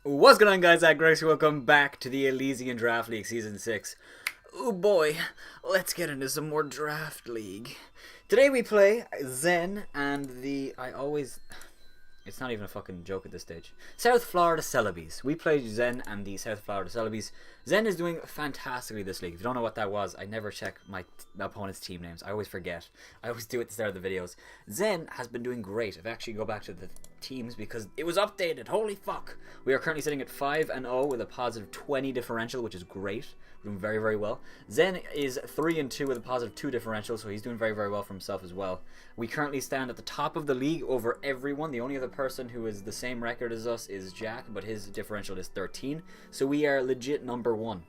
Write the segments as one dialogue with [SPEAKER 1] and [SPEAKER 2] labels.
[SPEAKER 1] What's going on, guys? Aggronix. Welcome back to the Elysian Draft League Season 6. Oh boy, let's get into some more Draft League. Today we play Zen and the... It's not even a fucking joke at this stage. South Florida Celebis. We play Zen and the South Florida Celebis. Zen is doing fantastically this league. If you don't know what that was, I never check my opponent's team names. I always forget. I always do it at the start of the videos. Zen has been doing great. If I actually go back to the teams because it was updated. Holy fuck. We are currently sitting at 5-0 with a positive 20 differential, which is great. We're doing very, very well. Zen is 3-2 with a positive 2 differential, so he's doing very, very well for himself as well. We currently stand at the top of the league over everyone. The only other person who is the same record as us is Jack, but his differential is 13. So we are legit number 1,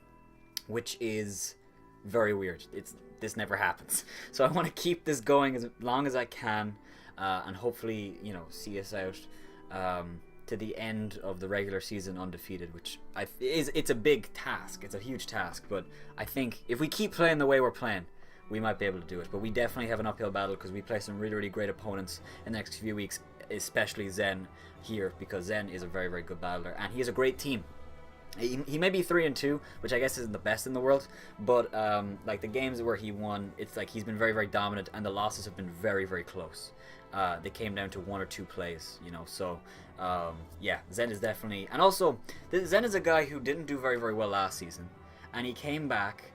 [SPEAKER 1] which is very weird. This never happens. So I want to keep this going as long as I can, and hopefully, you know, see us out to the end of the regular season undefeated, which it's a big task. It's a huge task, but I think if we keep playing the way we're playing, we might be able to do it. But we definitely have an uphill battle because we play some really, really great opponents in the next few weeks, especially Zen here, because Zen is a very, very good battler and he has a great team. He may be 3-2, which I guess isn't the best in the world, but like the games where he won, it's like he's been very, very dominant, and the losses have been very, very close. They came down to 1 or 2 plays, you know. So yeah, Zen is definitely, and also Zen is a guy who didn't do very, very well last season, and he came back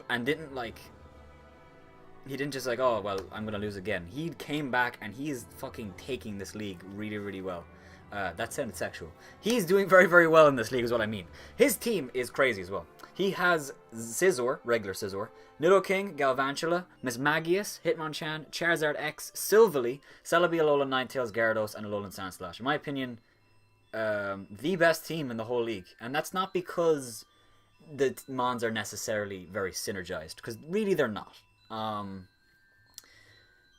[SPEAKER 1] and didn't he didn't just like, oh well, I'm gonna lose again. He came back and he is fucking taking this league really, really well. That sounded sexual. He's doing very, very well in this league is what I mean. His team is crazy as well. He has Scizor, regular Scizor, Nidoking, Galvantula, Mismagius, Hitmonchan, Charizard-x, Silvally, Celebi, Alolan Ninetales, Gyarados, and Alolan Sandslash. In my opinion, the best team in the whole league. And that's not because the Mons are necessarily very synergized, because really they're not.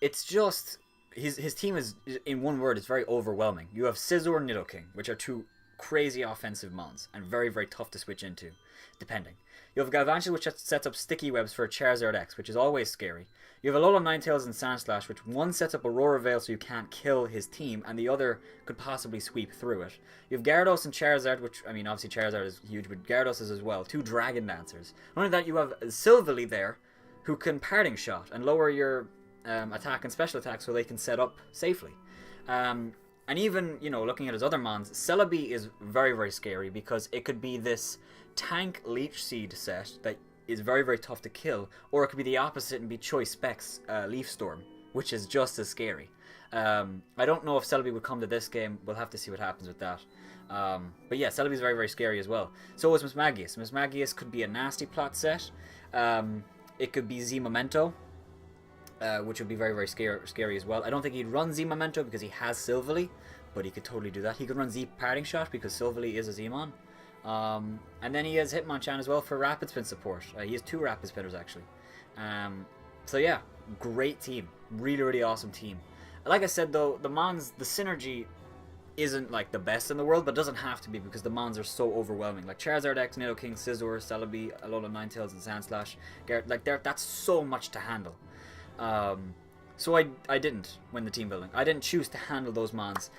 [SPEAKER 1] It's just... His team is, in one word, it's very overwhelming. You have Scizor and Nidoking, which are 2 crazy offensive mons, and very, very tough to switch into, depending. You have Galvantula, which sets up sticky webs for Charizard-x, which is always scary. You have Alolan Ninetales and Sandslash, which one sets up Aurora Veil so you can't kill his team, and the other could possibly sweep through it. You have Gyarados and Charizard, which, I mean, obviously Charizard is huge, but Gyarados is as well. 2 Dragon Dancers. Not only that, you have Silvally there, who can Parting Shot and lower your attack and special attack so they can set up safely. And even, you know, looking at his other mons, Celebi is very, very scary because it could be this tank Leech Seed set that is very, very tough to kill, or it could be the opposite and be Choice Specs Leaf Storm, which is just as scary. I don't know if Celebi would come to this game. We'll have to see what happens with that. But yeah, Celebi is very, very scary as well. So is Mismagius. Mismagius could be a nasty plot set. It could be Z Memento, which would be very, very scary as well. I don't think he'd run Z Memento because he has Silvally, but he could totally do that. He could run Z Parting Shot because Silvally is a Z-Mon. And then he has Hitmonchan as well for Rapid Spin support. He has 2 Rapid Spinners actually. So yeah, great team. Really, really awesome team. Like I said though, the Mons, the synergy isn't like the best in the world, but doesn't have to be because the Mons are so overwhelming. Like Charizard-x, Nidoking, Scizor, Celebi, Alolan Ninetales, and Sandslash. That's so much to handle. So I didn't win the team building. I didn't choose to handle those mons.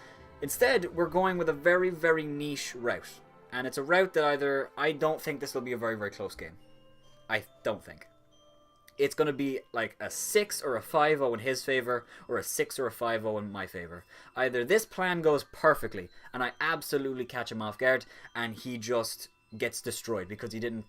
[SPEAKER 1] Instead, we're going with a very, very niche route. And it's a route that I don't think this will be a very, very close game. I don't think. It's going to be like a 6 or a 5-0 in his favor, or a 6 or a 5-0 in my favor. Either this plan goes perfectly, and I absolutely catch him off guard, and he just gets destroyed because he didn't,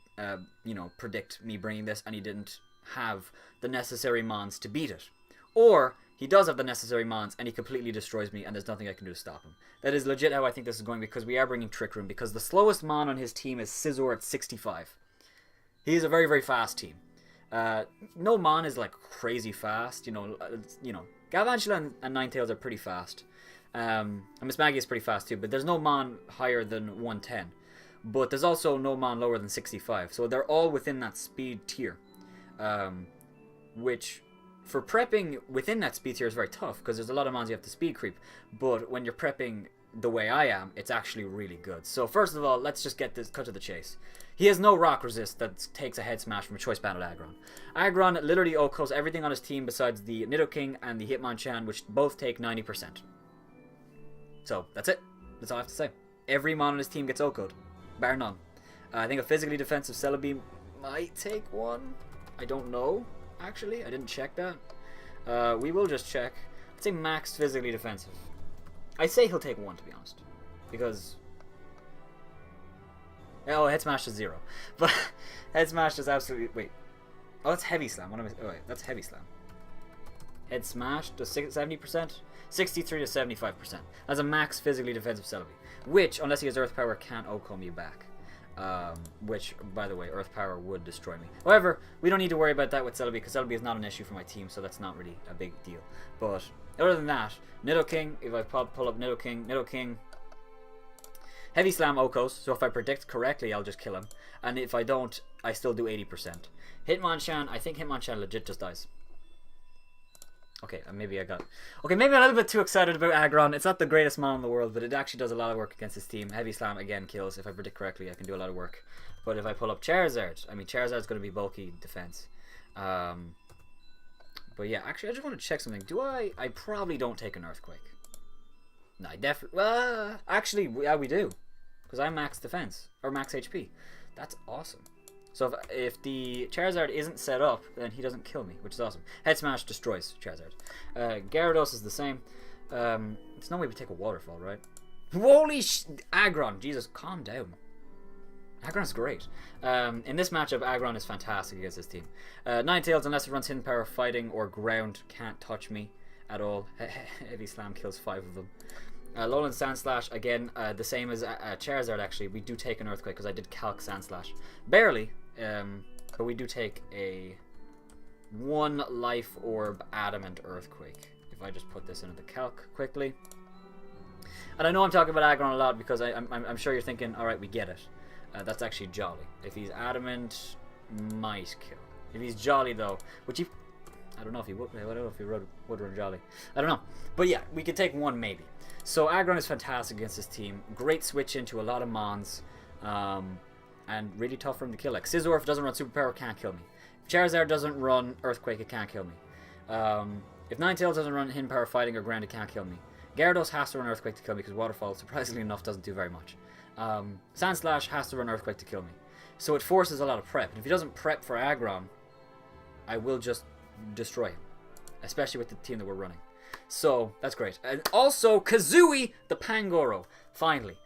[SPEAKER 1] you know, predict me bringing this, and he didn't have the necessary mons to beat it. Or he does have the necessary mons and he completely destroys me and there's nothing I can do to stop him. That is legit how I think this is going, because we are bringing Trick Room, because the slowest mon on his team is Scizor at 65. He is a very, very fast team. No mon is like crazy fast, you know. Galvantula and Ninetales are pretty fast. And Mismagius is pretty fast too, but there's no mon higher than 110. But there's also no mon lower than 65. So they're all within that speed tier. Which for prepping within that speed tier is very tough because there's a lot of mons you have to speed creep, but when you're prepping the way I am, it's actually really good. So first of all, let's just get this cut to the chase. He has no rock resist that takes a head smash from a choice battle Aggron. Aggron literally OHKOs everything on his team besides the Nidoking and the Hitmonchan, which both take 90%. So that's it. That's all I have to say. every mon on his team gets OHKO'd, bar none. I think a physically defensive Celebis might take one. I don't know, actually. I didn't check that. We will just check. I'd say max physically defensive. I say he'll take one, to be honest. Because... oh, head smash is 0. But head smash is absolutely... wait. Oh, that's heavy slam. What am I... oh, wait, that's heavy slam. Head smash does 70%? 63 to 75%. That's a max physically defensive Celebi. Which, unless he has Earth Power, can't OHKO me back. Which, by the way, Earth Power would destroy me. However, we don't need to worry about that with Celebi, because Celebi is not an issue for my team, so that's not really a big deal. But, other than that, Nidoking, if I pull up Nidoking, heavy slam OHKOs, so if I predict correctly, I'll just kill him. And if I don't, I still do 80%. Hitmonchan, I think Hitmonchan legit just dies. Okay, maybe I got... okay, maybe I'm a little bit too excited about Aggron. It's not the greatest mon in the world, but it actually does a lot of work against his team. Heavy Slam, again, kills. If I predict correctly, I can do a lot of work. But if I pull up Charizard, I mean, Charizard's going to be bulky defense. But yeah, actually, I just want to check something. Do I probably don't take an Earthquake. No, I definitely... well, actually, yeah, we do. Because I'm max defense. Or max HP. That's awesome. So if the Charizard isn't set up, then he doesn't kill me, which is awesome. Head Smash destroys Charizard. Gyarados is the same. It's no way we take a Waterfall, right? Holy Aggron! Jesus, calm down. Aggron's great. In this matchup, Aggron is fantastic against this team. Ninetales, unless it runs Hidden Power, Fighting, or Ground, can't touch me at all. Heavy Slam kills 5 of them. Lowland Sandslash, again, the same as Charizard, actually. We do take an Earthquake, because I did calc Sandslash. Barely, but we do take a 1 Life Orb Adamant Earthquake. If I just put this into the calc quickly. And I know I'm talking about Aggron a lot, because I'm sure you're thinking, alright, we get it. That's actually Jolly. If he's Adamant, might kill. If he's Jolly, though, which he... I don't know if he would. I don't know if he would run Jolly. I don't know. But yeah, we could take one maybe. So Aggron is fantastic against this team. Great switch into a lot of mons. And really tough for him to kill. Like Scizor, if it doesn't run Superpower, can't kill me. If Charizard doesn't run Earthquake, it can't kill me. If Ninetales doesn't run Hidden Power, Fighting, or Ground, it can't kill me. Gyarados has to run Earthquake to kill me, because Waterfall, surprisingly enough, doesn't do very much. Sandslash has to run Earthquake to kill me. So it forces a lot of prep. And if he doesn't prep for Aggron, I will just destroy him. Especially with the team that we're running. So, that's great. And also, Kazooie the Pangoro. Finally.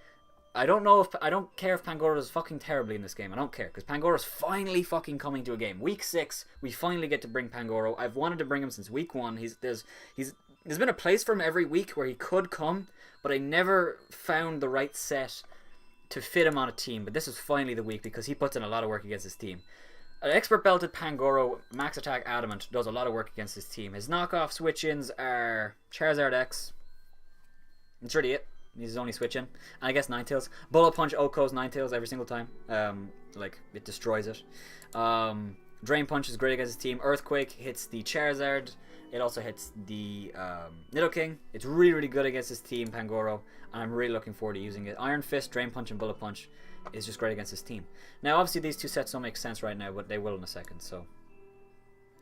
[SPEAKER 1] I don't care if Pangoro does fucking terribly in this game. I don't care, because Pangoro's finally fucking coming to a game. Week 6, we finally get to bring Pangoro. I've wanted to bring him since week 1. There's been a place for him every week where he could come, but I never found the right set to fit him on a team. But this is finally the week, because he puts in a lot of work against his team. An expert belted Pangoro, max attack Adamant, does a lot of work against his team. His knockoff switch-ins are Charizard-x. That's really it. He's his only switch-in. And I guess Ninetales. Bullet Punch OHKOs Ninetales every single time. Like, it destroys it. Drain Punch is great against his team. Earthquake hits the Charizard. It also hits the Nidoking. It's really, really good against his team, Pangoro. And I'm really looking forward to using it. Iron Fist, Drain Punch, and Bullet Punch is just great against his team. Now, obviously, these two sets don't make sense right now, but they will in a second. So,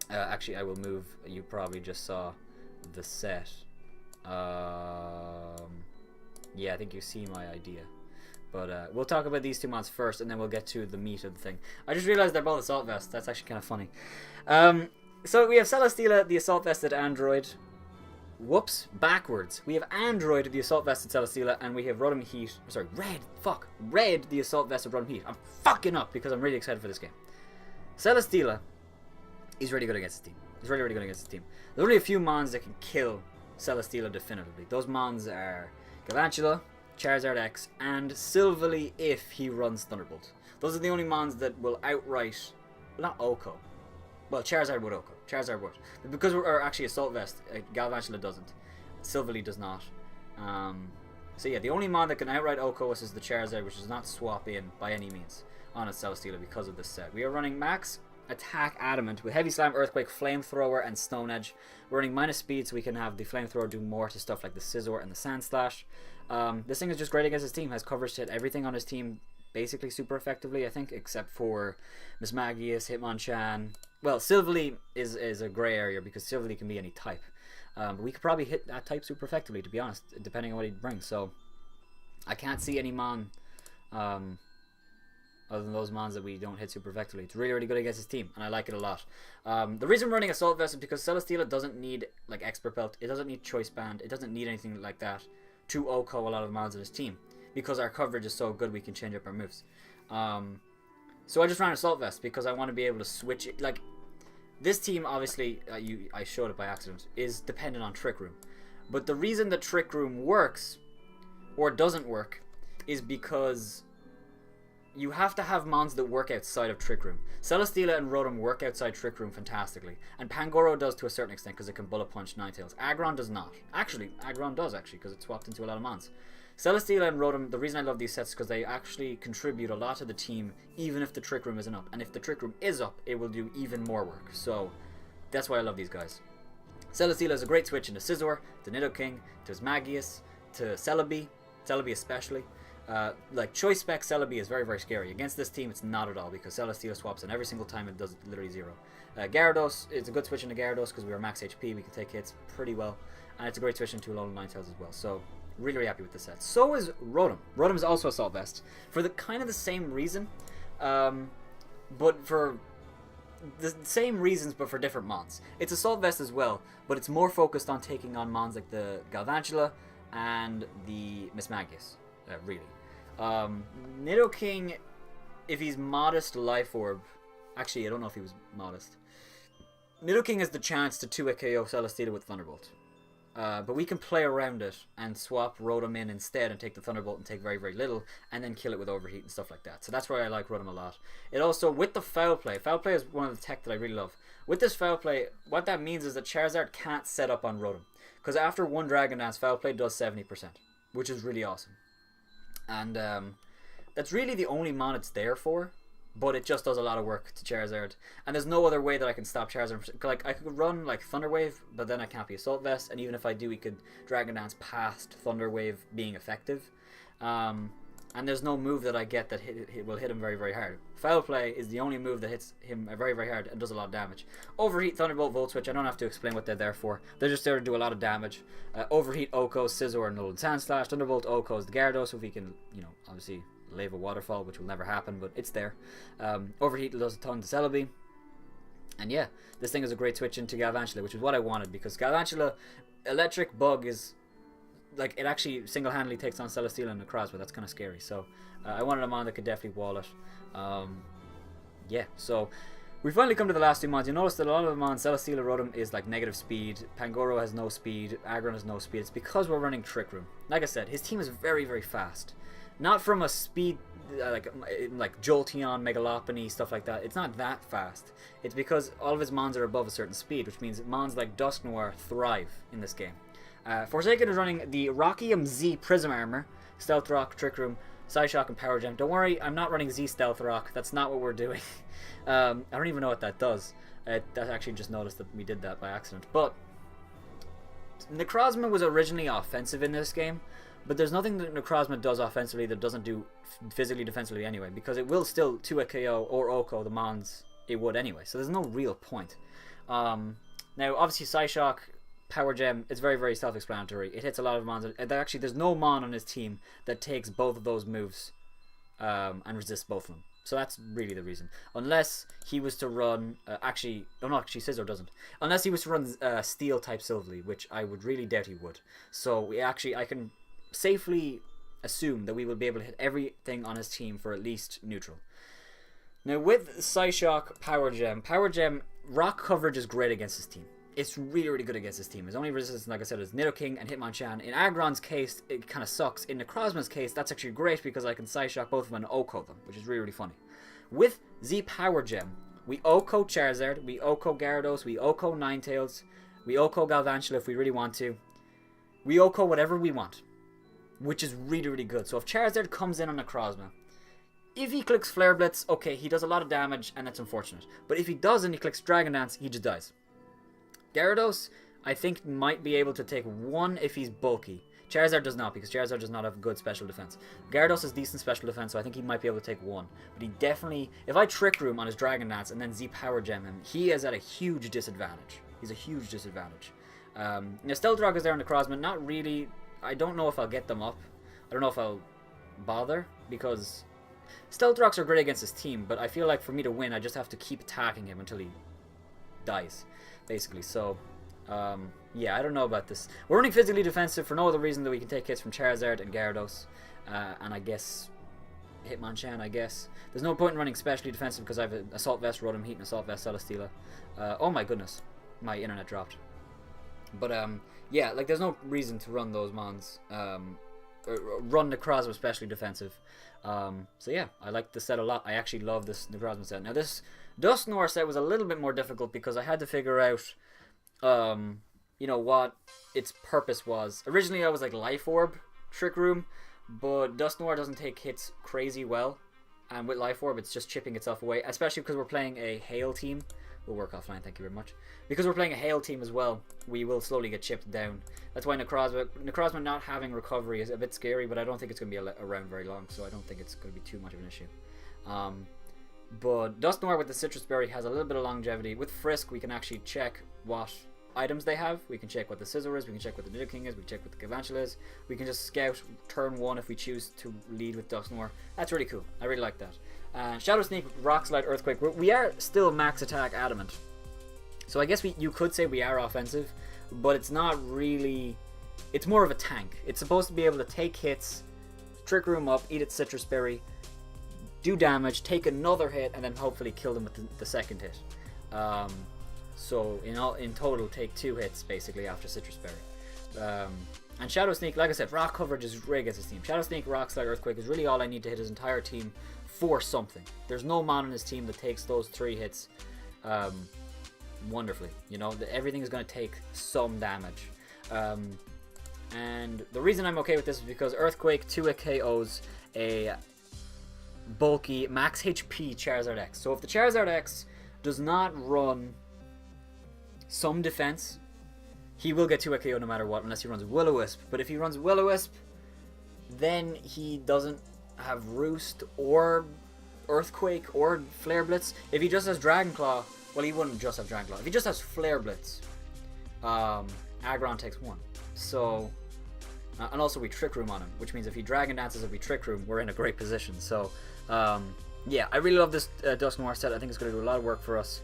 [SPEAKER 1] actually, I will move. You probably just saw the set. Yeah, I think you see my idea. But we'll talk about these two mods first, and then we'll get to the meat of the thing. I just realized they're both Assault Vests. That's actually kind of funny. So we have Celesteela, the Assault Vested Android. Whoops, backwards. We have Android, the Assault Vested Celesteela, and we have Rotom Heat. Sorry, Red, the Assault Vested Rotom Heat. I'm fucking up because I'm really excited for this game. Celesteela is really good against his team. He's really, really good against his team. There's only a few mons that can kill Celesteela definitively. Those mons are Galvantula, Charizard-x, and Silvally if he runs Thunderbolt. Those are the only mons that will outright... not OHKO. Well, Charizard would OHKO. Charizard would. But because we're actually Assault Vest, Galvantula doesn't. Silvally does not. So yeah, the only mon that can outright OHKO us is the Charizard, which does not swap in by any means on its Celesteela because of this set. We are running max attack Adamant with Heavy Slam, Earthquake, Flamethrower, and Stone Edge. We're running minus speed so we can have the Flamethrower do more to stuff like the Scizor and the Sandslash. This thing is just great against his team. Has coverage to hit everything on his team basically super effectively, I think, except for Mismagius, Hitmonchan. Well, Silvally is a grey area because Silvally can be any type. But we could probably hit that type super effectively, to be honest, depending on what he brings. So I can't see any Mon other than those Mons that we don't hit super effectively. It's really, really good against his team, and I like it a lot. The reason we're running Assault Vest is because Celesteela doesn't need like Expert Belt, it doesn't need Choice Band, it doesn't need anything like that to OHKO a lot of Mons in his team. Because our coverage is so good, we can change up our moves. So I just ran Assault Vest because I want to be able to switch it. Like, this team, obviously, I showed it by accident, is dependent on Trick Room. But the reason that Trick Room works, or doesn't work, is because you have to have Mons that work outside of Trick Room. Celesteela and Rotom work outside Trick Room fantastically. And Pangoro does to a certain extent because it can Bullet Punch Ninetales. Aggron does not. Actually, Aggron does because it swapped into a lot of Mons. Celesteela and Rotom, the reason I love these sets is because they actually contribute a lot to the team even if the Trick Room isn't up. And if the Trick Room is up, it will do even more work. So that's why I love these guys. Celesteela is a great switch into Scizor, to Nidoking, to Magius, to Celebi especially. Like Choice Spec Celebi is very, very scary. Against this team, it's not at all because Celesteela swaps in every single time and does literally zero. Gyarados is a good switch into Gyarados because we are max HP, we can take hits pretty well. And it's a great switch into Alolan Ninetales as well. So really, really happy with this set. So is Rotom. Rotom is also Assault Vest for the kind of the same reason, but for the same reasons, but for different Mons. It's Assault Vest as well, but it's more focused on taking on Mons like the Galvantula and the Mismagius. Really, Nidoking, if he's modest Life Orb, actually I don't know if he was modest. Nidoking has the chance to 2-hit KO Celesteela with Thunderbolt. But we can play around it and swap Rotom in instead and take the Thunderbolt and take very, very little and then kill it with Overheat and stuff like that. So that's why I like Rotom a lot. It also, with the Foul Play is one of the tech that I really love. With this Foul Play, what that means is that Charizard can't set up on Rotom. Because after one Dragon Dance, Foul Play does 70%, which is really awesome. And that's really the only Mon it's there for. But it just does a lot of work to Charizard. And there's no other way that I can stop Charizard. Like, I could run, like, Thunder Wave, but then I can't be Assault Vest. And even if I do, he could Dragon Dance past Thunder Wave being effective. And there's no move that I get that will hit him very, very hard. Foul Play is the only move that hits him very, very hard and does a lot of damage. Overheat, Thunderbolt, Volt Switch, I don't have to explain what they're there for. They're just there to do a lot of damage. Overheat, OHKO, Scizor, and Alolan Sandslash. Thunderbolt, OHKO is the Gyarados, if he can, you know, obviously Lava Waterfall, which will never happen, but it's there. Overheat does a ton to Celebi. And yeah, this thing is a great switch into Galvantula, which is what I wanted, because Galvantula, Electric Bug is, like, it actually single-handedly takes on Celesteela and Necrozma. That's kind of scary. So I wanted a Mon that could definitely wall it. Yeah, so we finally come to the last two Mons. You notice that a lot of the Mons, Celesteela, Rotom is like negative speed. Pangoro has no speed. Aggron has no speed. It's because we're running Trick Room. Like I said, his team is very, very fast. Not from a speed, like Jolteon, Megalopony, stuff like that. It's not that fast. It's because all of his Mons are above a certain speed, which means Mons like Dusknoir thrive in this game. Forsaken is running the Rockium Z Prism Armor, Stealth Rock, Trick Room, Psyshock, and Power Gem. Don't worry, I'm not running Z Stealth Rock. That's not what we're doing. I don't even know what that does. I actually just noticed that we did that by accident. But Necrozma was originally offensive in this game, but there's nothing that Necrozma does offensively that doesn't do physically defensively anyway, because it will still 2-hit KO or OHKO the Mons it would anyway, so there's no real point. Now, obviously, Psyshock, Power Gem, it's very, very self-explanatory. It hits a lot of Mons. Actually, there's no Mon on his team that takes both of those moves and resists both of them. So that's really the reason. Unless he was to run... actually, Scizor doesn't. Unless he was to run Steel-type Silvally, which I would really doubt he would. So I can safely assume that we will be able to hit everything on his team for at least neutral. Now, with Psyshock, Power Gem, rock coverage is great against his team. It's really, really good against his team. His only resistance, like I said, is Nidoking and Hitmonchan. In Aggron's case, it kind of sucks. In Necrozma's case, that's actually great because I can Psyshock both of them and OHKO them, which is really, really funny. With Z Power Gem, we OHKO Charizard, we OHKO Gyarados, we OHKO Ninetales, we OHKO Galvantula if we really want to. We OHKO whatever we want, which is really, really good. So if Charizard comes in on Necrozma, if he clicks Flare Blitz, okay, he does a lot of damage, and that's unfortunate. But if he doesn't, he clicks Dragon Dance, he just dies. Gyarados, I think, might be able to take one if he's bulky. Charizard does not, because Charizard does not have good special defense. Gyarados has decent special defense, so I think he might be able to take one. But he definitely... If I Trick Room on his Dragon Dance and then Z Power Gem him, he is at a huge disadvantage. He's a huge disadvantage. Now, Stealth Rock is there on Necrozma. Not really... I don't know if I'll get them up. I don't know if I'll bother, because Stealth Rocks are great against his team, but I feel like for me to win, I just have to keep attacking him until he dies, basically. So, yeah, I don't know about this. We're running physically defensive for no other reason than we can take hits from Charizard and Gyarados, and I guess Hitmonchan, I guess. There's no point in running specially defensive because I have an Assault Vest, Rotom Heat, and Assault Vest, Celesteela. Oh my goodness, my internet dropped. But, yeah, like, there's no reason to run those mons. Run Necrozma especially defensive. So yeah, I like the set a lot. I actually love this Necrozma set. Now this Dusknoir set was a little bit more difficult because I had to figure out, you know, what its purpose was. Originally I was like Life Orb, Trick Room, but Dusknoir doesn't take hits crazy well. And with Life Orb it's just chipping itself away, especially because we're playing a Hail team. We'll work offline, thank you very much. Because we're playing a Hail team as well, we will slowly get chipped down. That's why Necrozma not having recovery is a bit scary, but I don't think it's going to be around very long, so I don't think it's going to be too much of an issue. But Dusknoir with the Citrus Berry has a little bit of longevity. With Frisk, we can actually check what items they have. We can check what the Scizor is, we can check what the Nidoking is, we can check what the Galvantula is. We can just scout turn 1 if we choose to lead with Dusknoir. That's really cool. I really like that. Shadow Sneak, Rock Slide, Earthquake. We are still max attack adamant. So I guess you could say we are offensive, but it's not really. It's more of a tank. It's supposed to be able to take hits, Trick Room up, eat its Citrus Berry, do damage, take another hit, and then hopefully kill them with the second hit. So in total, take 2 hits basically after Citrus Berry. And Shadow Sneak, like I said, rock coverage is great against his team. Shadow Sneak, Rock Slide, Earthquake is really all I need to hit his entire team for something. There's no mon in his team that takes those 3 hits wonderfully. You know, everything is going to take some damage. And the reason I'm okay with this is because Earthquake 2-hit KOs a bulky max HP Charizard-x. So if the Charizard-x does not run some defense, he will get 2-hit KO no matter what, unless he runs Will-O-Wisp. But if he runs Will-O-Wisp, then he doesn't have Roost or Earthquake or Flare Blitz. If he just has Dragon Claw, well, he wouldn't just have Dragon Claw. If he just has Flare Blitz, Aggron takes 1. So, and also we Trick Room on him, which means if he Dragon Dances and we Trick Room, we're in a great position. So, yeah, I really love this Dusknoir set. I think it's going to do a lot of work for us.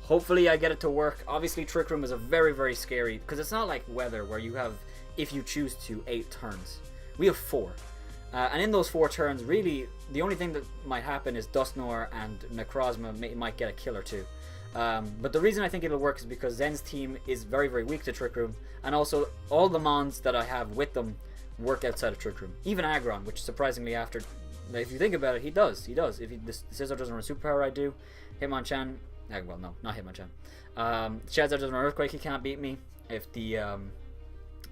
[SPEAKER 1] Hopefully I get it to work. Obviously Trick Room is a very, very scary, because it's not like Weather where you have, if you choose to, 8 turns. We have 4. And in those 4 turns, really, the only thing that might happen is Dusknoir and Necrozma might get a kill or 2. But the reason I think it'll work is because Zen's team is very, very weak to Trick Room, and also all the mons that I have with them work outside of Trick Room. Even Aggron, which surprisingly after, if you think about it, he does. If the Scizor doesn't run Superpower, I do. Hitmonchan, well, no, not Hitmonchan. Charizard doesn't run Earthquake, he can't beat me. If the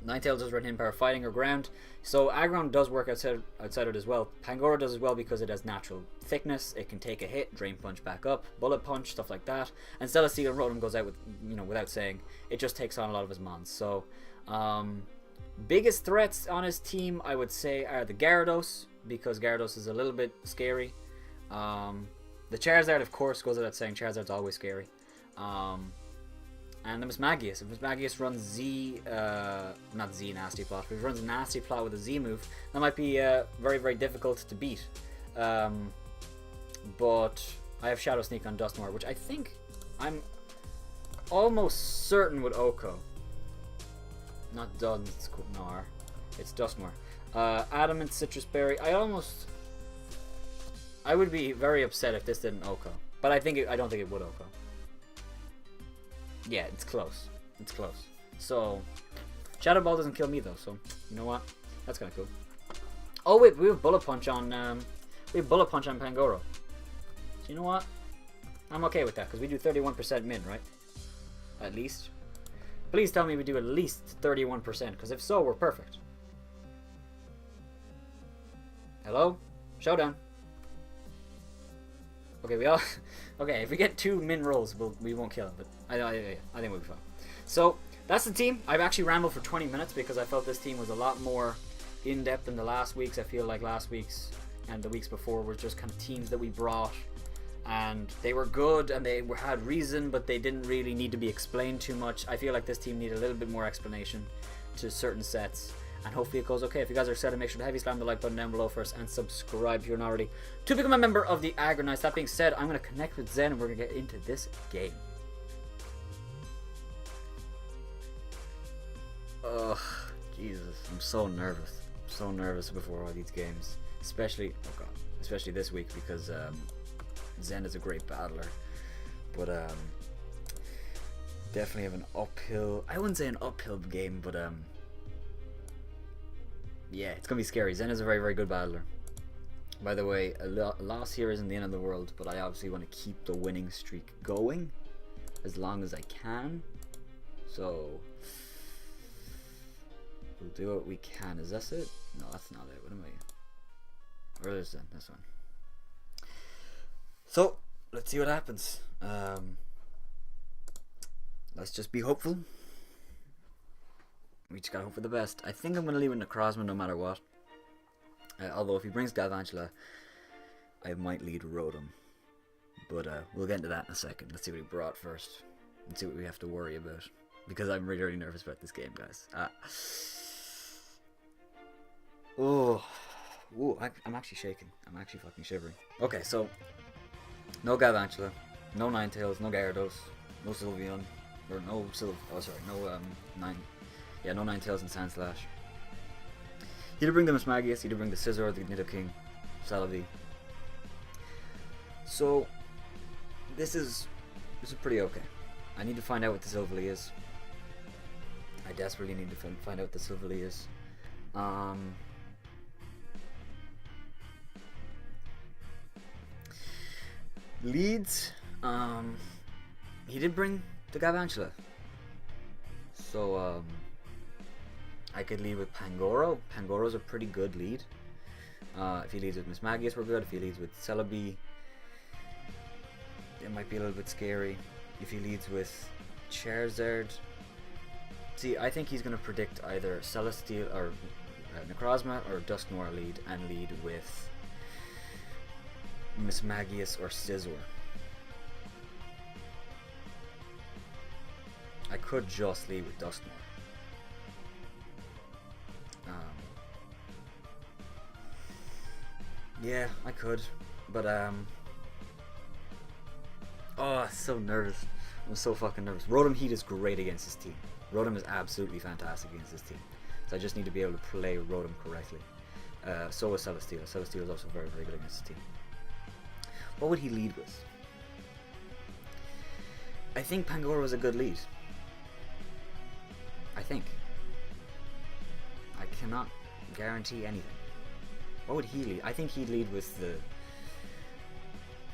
[SPEAKER 1] Ninetales does run Power Fighting or Ground. So Aggron does work outside it as well. Pangoro does as well because it has natural thickness. It can take a hit, Drain Punch back up, Bullet Punch, stuff like that. And Celesteela Rotom goes out with, without saying. It just takes on a lot of his mons. So biggest threats on his team, I would say, are the Gyarados, because Gyarados is a little bit scary. The Charizard, of course, goes without saying. Charizard's always scary. And the Mismagius. If Mismagius runs not Z Nasty Plot, if he runs a Nasty Plot with a Z move, that might be very, very difficult to beat. But I have Shadow Sneak on Dusknoir, which I think I'm almost certain with Oko. Not Dusknoir, it's Dusknoir. Adamant, Citrus Berry. I would be very upset if this didn't Oko, but I don't think it would Oko. Yeah, it's close. It's close. So, Shadow Ball doesn't kill me though. So, you know what? That's kind of cool. Oh wait, we have Bullet Punch on. Pangoro. So you know what? I'm okay with that because we do 31% min, right? At least. Please tell me we do at least 31%, because if so, we're perfect. Hello? Showdown. Okay, okay, if we get 2 min rolls, we won't kill him, but I think we'll be fine. So, that's the team. I've actually rambled for 20 minutes because I felt this team was a lot more in-depth than the last week's. I feel like last week's and the weeks before were just kind of teams that we brought, and they were good and they had reason, but they didn't really need to be explained too much. I feel like this team needed a little bit more explanation to certain sets. and hopefully it goes okay. If you guys are excited, make sure to heavy slam the like button down below first and subscribe if you're not already to become a member of the Aggronix. That being said, I'm going to connect with Zen and we're going to get into this game. Ugh, Jesus, I'm so nervous. I'm so nervous before all these games, especially this week because Zen is a great battler, but definitely have an uphill. I wouldn't say an uphill game, but yeah, it's gonna be scary. Zen is a very, very good battler. By the way, a loss here isn't the end of the world, but I obviously want to keep the winning streak going as long as I can. So we'll do what we can. Is this it? No, that's not it. What am I? Where is it? This one. So let's see what happens. Let's just be hopeful. We just gotta hope for the best. I think I'm gonna leave with Necrozma no matter what. Although if he brings Galvantula, I might lead Rotom. But we'll get into that in a second. Let's see what he brought first. And see what we have to worry about. Because I'm really, really nervous about this game, guys. Ooh, I'm actually shaking. I'm actually fucking shivering. Okay, so no Galvantula, no Ninetales, no Gyarados, no Sylveon, or no no Ninetales and Sandslash. He did bring the Mismagius, he did bring the Scizor, the Nidoking, Celebi. So this is pretty okay. I need to find out what the Silvally is. I desperately need to find out what the Silvally is. Leads, he did bring the Galvantula, so I could lead with Pangoro. Pangoro's a pretty good lead. If he leads with Mismagius, we're good. If he leads with Celebi, it might be a little bit scary. If he leads with Charizard, see, I think he's going to predict either Celesteal or Necrozma or Dusknoir lead and lead with Mismagius or Scizor. I could just lead with Dusknoir. Yeah, I could, but oh, so nervous. I'm so fucking nervous. Rotom Heat is great against this team. Rotom is absolutely fantastic against this team. So I just need to be able to play Rotom correctly. So is Celesteal. Celesteal is also very, very good against this team. What would he lead with? I think Pangoro is a good lead. I think. I cannot guarantee anything. What would he lead? I think he'd lead with the...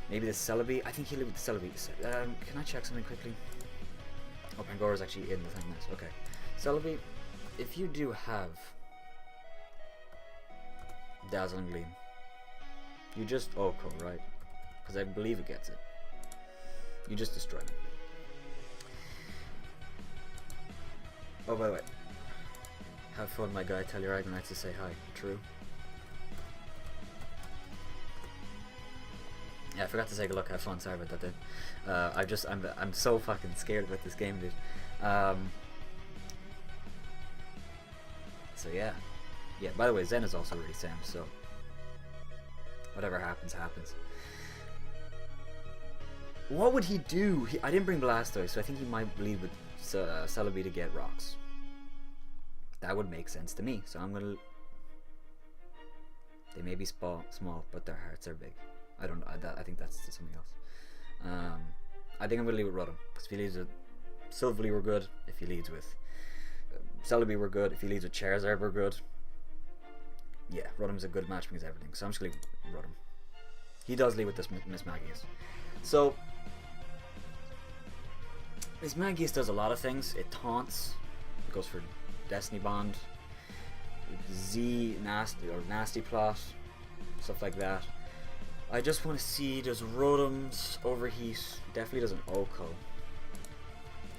[SPEAKER 1] maybe the Celebi. I think he'd lead with the Celebi. Can I check something quickly? Oh, Pangoro's actually in the thing. Nice. Okay. Celebi, if you do have Dazzling Gleam, you just Oko, right? Because I believe it gets it. You just destroy me. Oh, by the way. Have fun, my guy. Tell your Aggronix to say hi. True. Yeah, I forgot to take a look. Have fun. Sorry about that, dude. I'm so fucking scared about this game, dude. So yeah. Yeah, by the way, Zen is also really Sam, so whatever happens, happens. What would he do? I didn't bring Blastoise, so I think he might lead with Celebi to get rocks. That would make sense to me, so I'm gonna... They may be small, but their hearts are big. I don't know, I think that's something else. I think I'm gonna lead with Rotom, because if he leads with Silvally, we're good. If he leads with Celebi, we're good. If he leads with Charizard, we're good. Yeah, Rotom's a good match against everything, so I'm just gonna leave Rotom. He does lead with this Mismagius. So Mismagius does a lot of things. It taunts. It goes for Destiny Bond, Nasty Plot, stuff like that. I just want to see, does Rotom's Overheat? Definitely does an Oko,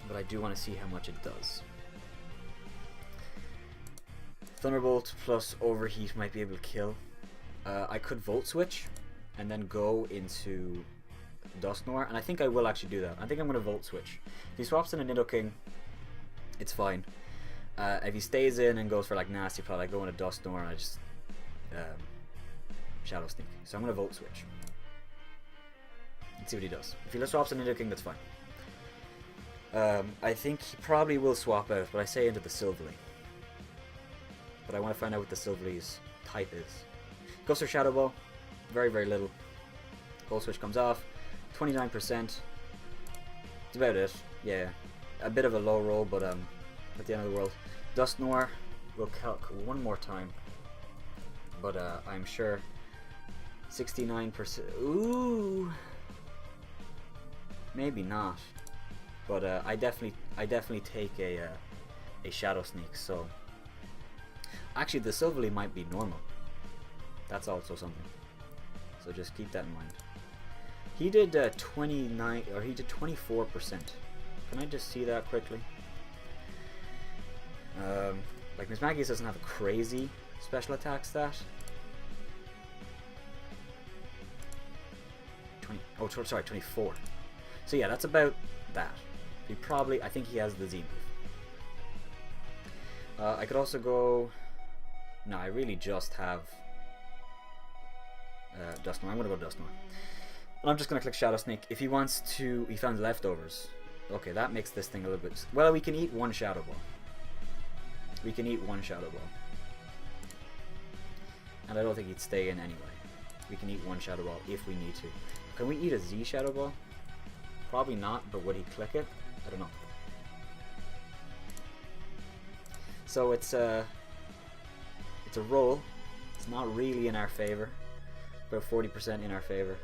[SPEAKER 1] but I do want to see how much it does. Thunderbolt plus Overheat might be able to kill. I could Volt Switch and then go into Dusknoir, and I think I will actually do that. I think I'm going to Volt Switch. If he swaps in a Nidoking, it's fine. If he stays in and goes for like nasty plot, I go into Dust Snore and I just Shadow Sneak. So I'm gonna Volt Switch. Let's see what he does. If he swaps an Nidoking, that's fine. I think he probably will swap out, but I say into the Silvally. But I want to find out what the Silvally's type is. Goes for Shadow Ball. Very, very little. Volt Switch comes off. 29%. That's about it. Yeah. A bit of a low roll, but at the end of the world. Dust Noir will calc one more time. But I'm sure 69%. Ooh. Maybe not. But I definitely take a Shadow Sneak. So actually, the Silvally might be normal. That's also something. So just keep that in mind. He did 29, or he did 24%. Can I just see that quickly? Like Miss Maggie's doesn't have a crazy special attack stat. 20. Oh, sorry, 24. So yeah, that's about that. He probably, I think he has the Z move. I could also go. No, I really just have Dust Noir. I'm gonna go Dust Noir. And I'm just gonna click Shadow Sneak. If he wants to, he found leftovers. Okay, that makes this thing a little bit. Well, we can eat one Shadow Ball. We can eat one Shadow Ball. And I don't think he'd stay in anyway. We can eat one Shadow Ball if we need to. Can we eat a Z Shadow Ball? Probably not, but would he click it? I don't know. So it's a roll. It's not really in our favor. About 40% in our favor.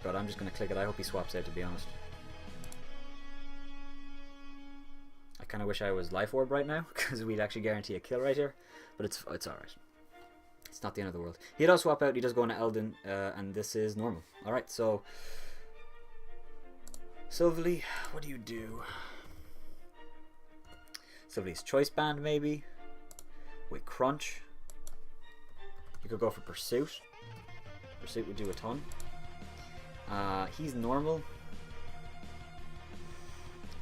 [SPEAKER 1] But I'm just going to click it. I hope he swaps out, to be honest. I kind of wish I was Life Orb right now, because we'd actually guarantee a kill right here. But it's alright. It's not the end of the world. He does swap out. He does go into Eldin, and this is normal. Alright, so Silvally, what do you do? Silvally's Choice Band, maybe? With Crunch. You could go for Pursuit. Pursuit would do a ton. He's normal.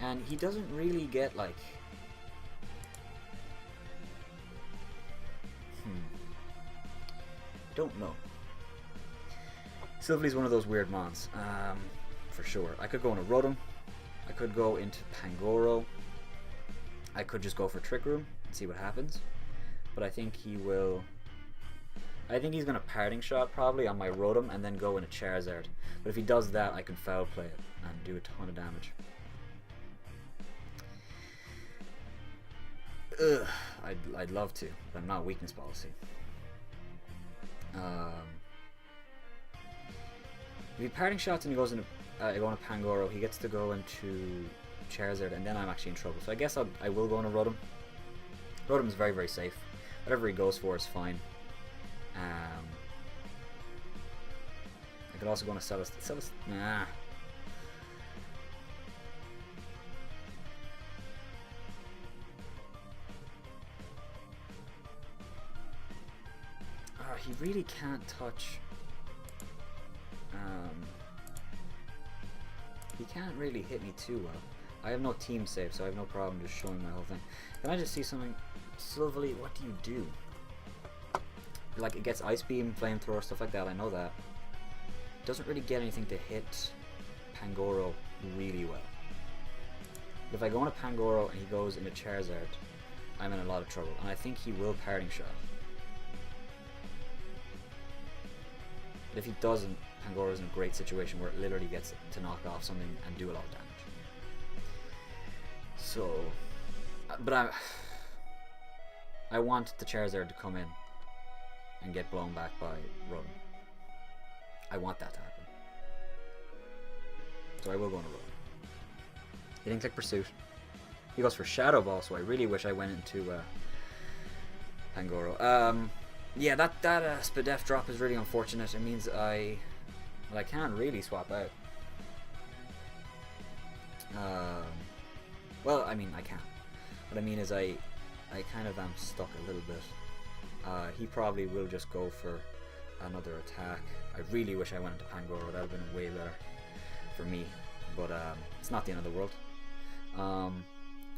[SPEAKER 1] And he doesn't really get, like... Don't know. Silvally's one of those weird mons. For sure. I could go into Rotom. I could go into Pangoro. I could just go for Trick Room and see what happens. But I think he will... I think he's going to Parting Shot probably on my Rotom and then go into Charizard. But if he does that, I can Foul Play it and do a ton of damage. Ugh, I'd love to, but I'm not Weakness Policy. If he Parting Shots and he goes into Pangoro, he gets to go into Charizard, and then I'm actually in trouble. So I guess I will go into Rotom. Rotom is very, very safe. Whatever he goes for is fine. I could also go into Celebis. Nah. He really can't touch. He can't really hit me too well. I have no team save, so I have no problem just showing my whole thing. Can I just see something? Silvally, what do you do? Like, it gets Ice Beam, Flamethrower, stuff like that, I know that. It doesn't really get anything to hit Pangoro really well. But if I go into Pangoro and he goes into Charizard, I'm in a lot of trouble. And I think he will Parting Shot. But if he doesn't, Pangoro's in a great situation where it literally gets to knock off something and do a lot of damage. So, but I want the Charizard to come in and get blown back by Rotom. I want that to happen. So I will go on a Rotom. He didn't click Pursuit. He goes for Shadow Ball, so I really wish I went into Pangoro. Yeah, that Spadef drop is really unfortunate. It means I can't really swap out. Well, I mean, I can. What I mean is I kind of am stuck a little bit. He probably will just go for another attack. I really wish I went into Pangoro. That would have been way better for me. But it's not the end of the world.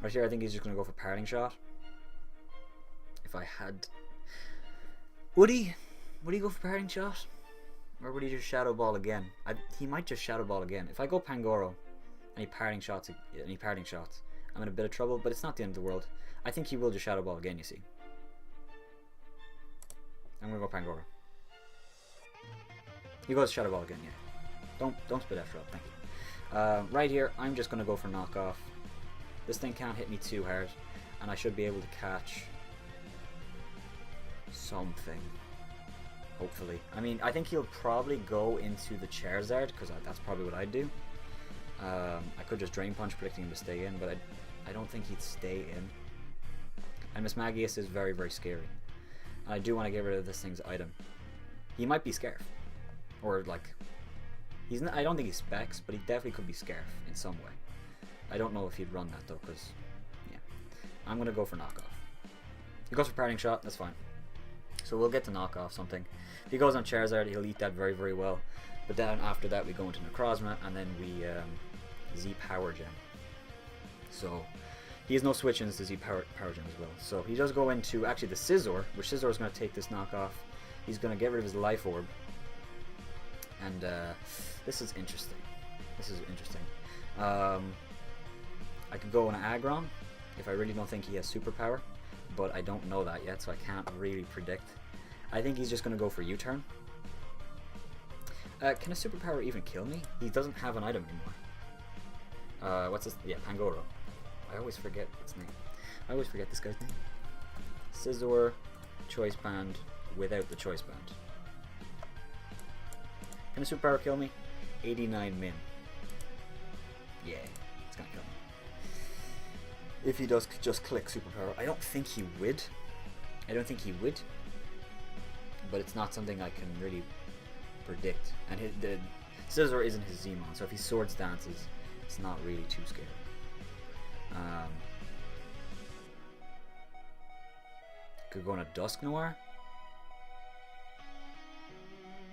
[SPEAKER 1] Right here, I think he's just going to go for parting shot. If I had... Would he? Would he go for parting shot? Or would he just shadow ball again? He might just shadow ball again. If I go Pangoro and he parting shots, I'm in a bit of trouble, but it's not the end of the world. I think he will just shadow ball again, you see. I'm going to go Pangoro. He goes shadow ball again, yeah. Don't spit after all, thank you. Right here, I'm just going to go for knockoff. This thing can't hit me too hard, and I should be able to catch something. Hopefully. I mean, I think he'll probably go into the Charizard, because that's probably what I'd do. I could just Drain Punch predicting him to stay in, but I don't think he'd stay in. And Mismagius is very, very scary. And I do want to get rid of this thing's item. He might be Scarf. Or, like... I don't think he's Specs, but he definitely could be Scarf in some way. I don't know if he'd run that, though, because... Yeah. I'm going to go for knockoff. He goes for parting shot, that's fine. So we'll get to knock off something. If he goes on Charizard, he'll eat that very, very well. But then after that, we go into Necrozma, and then we Z Power Gem. So he has no switch into Z Power Gem as well. So he does go into actually the Scizor, which Scizor is going to take this knockoff. He's going to get rid of his Life Orb, and this is interesting. This is interesting. I could go on Aggron if I really don't think he has superpower, but I don't know that yet, so I can't really predict. I think he's just going to go for U-turn. Can a superpower even kill me? He doesn't have an item anymore. What's this? Yeah, Pangoro. I always forget its name. I always forget this guy's name. Scizor, Choice Band without the Choice Band. Can a superpower kill me? 89 min. Yeah, it's gonna kill me. If he does just click superpower. I don't think he would. But it's not something I can really predict. And the Scizor isn't his Zmon, so if he Swords Dances, it's not really too scary. Could go on a Dusknoir,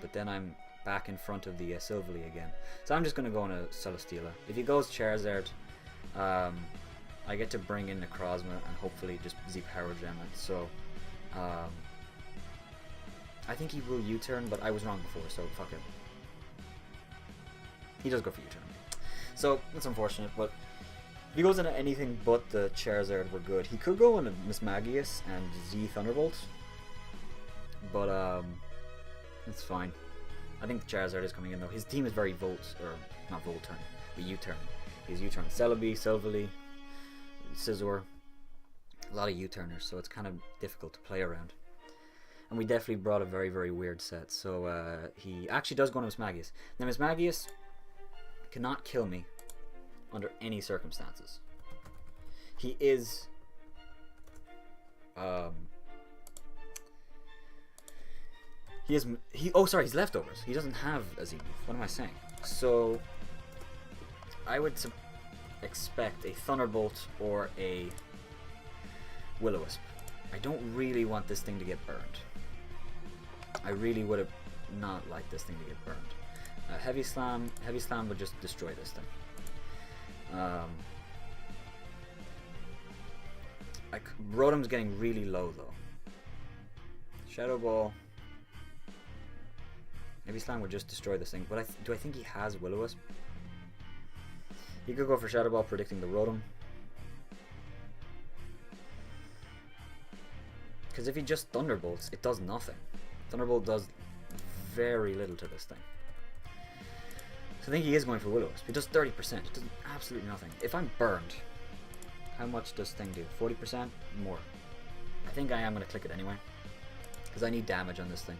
[SPEAKER 1] but then I'm back in front of the Silvally again. So I'm just going to go on a Celesteela. If he goes Charizard, I get to bring in Necrozma and hopefully just Z Power Gem it. So I think he will U-turn, but I was wrong before, so fuck it. He does go for U-turn. So that's unfortunate, but if he goes into anything but the Charizard, we're good. He could go into Mismagius and Z Thunderbolt, but it's fine. I think the Charizard is coming in though. His team is very not Volturn, but U-turn. He's U-turn Celebis, Silvally, Scizor, a lot of U-turners, so it's kind of difficult to play around. And we definitely brought a very, very weird set. So he actually does go into Mismagius. Now Mismagius cannot kill me under any circumstances. He is he's leftovers. He doesn't have a Z move. What am I saying? So I would expect a Thunderbolt or a Will-O-Wisp. I don't really want this thing to get burned. I really would have not liked this thing to get burned. Heavy Slam would just destroy this thing. Rotom's getting really low though. Shadow Ball. Heavy Slam would just destroy this thing, but do I think he has Will-O-Wisp? He could go for Shadow Ball, predicting the Rotom. Because if he just Thunderbolts, it does nothing. Thunderbolt does very little to this thing. So I think he is going for Will-O-Wisp. It does 30%. It does absolutely nothing. If I'm burned, how much does this thing do? 40%? More. I think I am going to click it anyway. Because I need damage on this thing.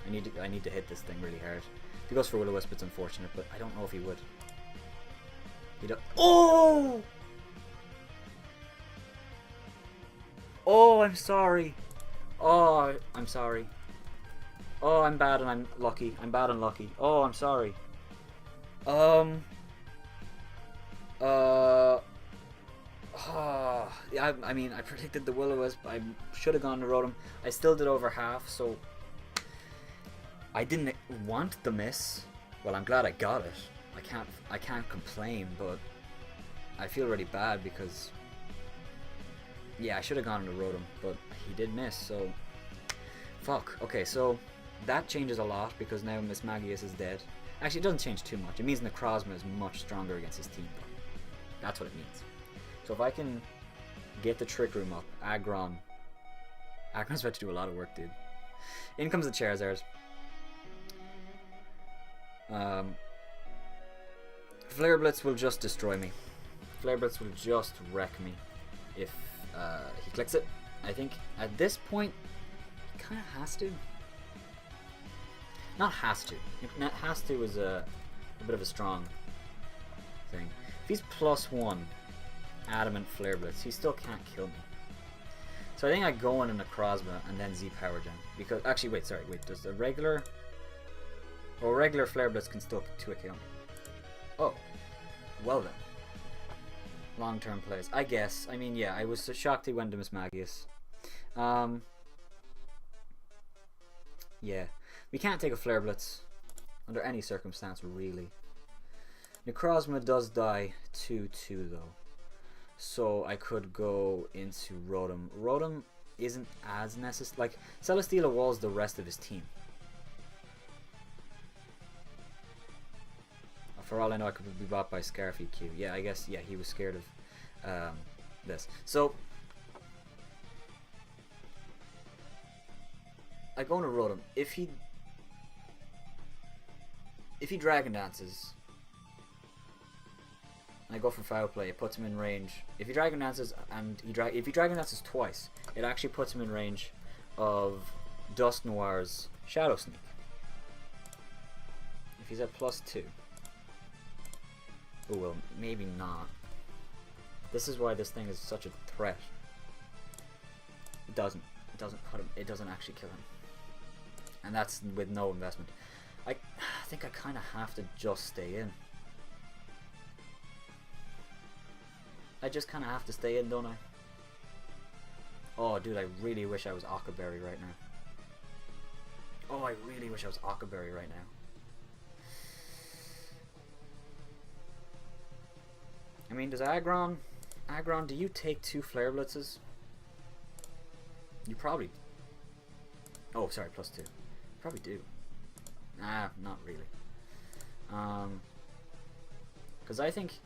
[SPEAKER 1] I need to hit this thing really hard. If he goes for Will-O-Wisp, it's unfortunate, but I don't know if he would. He does. Oh! Oh, I'm sorry. Oh, I'm sorry. Oh, I'm bad and I'm lucky. I'm bad and lucky. Oh, I'm sorry. Yeah, I mean, I predicted the Will-O-Wisp. I should have gone to Rotom. I still did over half, so I didn't want the miss. Well, I'm glad I got it. I can't complain, but I feel really bad because Yeah, I should have gone into Rotom, but he did miss, so... Fuck. Okay, so that changes a lot because now Miss Magius is dead. Actually, it doesn't change too much. It means Necrozma is much stronger against his team. That's what it means. So if I can get the Trick Room up, Aggron's about to do a lot of work, dude. In comes the Charizard. Flare Blitz will just destroy me. Flare Blitz will just wreck me if he clicks it. I think at this point, he kind of has to. Not has to. Has to is a bit of a strong thing. If he's +1 Adamant Flare Blitz, he still can't kill me. So I think I go in a Necrozma and then Z Power Gem. Because, actually, wait, does a regular... Well, regular Flare Blitz can still 2-hit kill me. Oh. Well then. Long-term plays. I guess. I mean, yeah, I was shocked he went to Miss Magius. Yeah. We can't take a Flare Blitz under any circumstance, really. Necrozma does die 2-2, though. So I could go into Rotom. Rotom isn't as necessary. Like, Celesteela walls the rest of his team. For all I know, I could be bought by Scarfy Q. Yeah, I guess, yeah, he was scared of this. So, I go into Rotom. If he Dragon Dances, I go for Foul Play, it puts him in range. If he Dragon Dances and if he Dragon Dances twice, it actually puts him in range of Dust Noir's Shadow Sneak. If he's at +2. Oh well, maybe not. This is why this thing is such a threat. It doesn't put him. It doesn't actually kill him. And that's with no investment. I think I kind of have to just stay in. I just kind of have to stay in, don't I? Oh, dude, I really wish I was Ockerberry right now. Oh, I really wish I was Ockerberry right now. I mean, does Aggron, do you take 2 Flare Blitzes? You probably... Oh, sorry, +2. You probably do. Nah, not really. Because I think...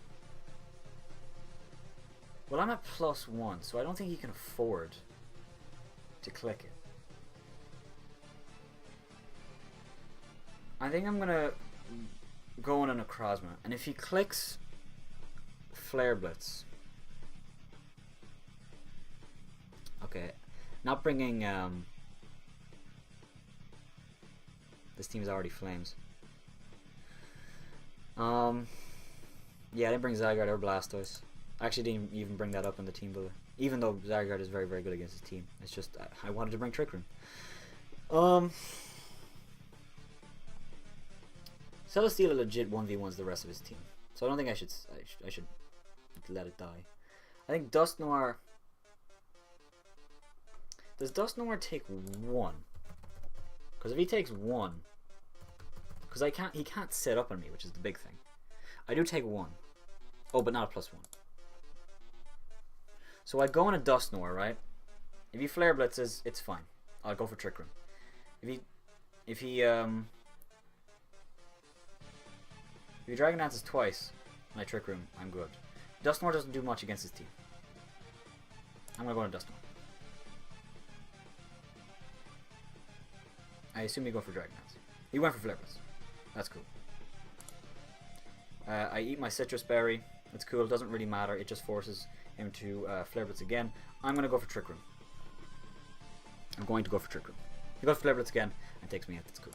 [SPEAKER 1] Well, I'm at +1, so I don't think he can afford to click it. I think I'm gonna go on a Necrozma, and if he clicks Flare Blitz... Okay, not bringing... This team's already Flames. Yeah, I didn't bring Zygarde or Blastoise. I actually didn't even bring that up in the team builder. Even though Zygarde is very, very good against his team. It's just, I wanted to bring Trick Room. Celesteela legit 1v1s the rest of his team. So I don't think I should let it die. I think Dust Noir... Does Dust Noir take 1? Because if he takes 1... Because he can't set up on me, which is the big thing. I do take 1. Oh, but not a +1. So I go in a Dust Noir, right? If he Flare Blitzes, it's fine. I'll go for Trick Room. If he Dragon Dances twice, my Trick Room, I'm good. Dust Noir doesn't do much against his team. I'm gonna go in a Dust Noir. I assume you go for Dragon Dance. He went for Flare Blitz. That's cool. I eat my Citrus Berry. It's cool. It doesn't really matter. It just forces him to Flare Blitz again. I'm going to go for Trick Room. I'm going to go for Trick Room. He goes for Flare Blitz again and takes me out. That's cool.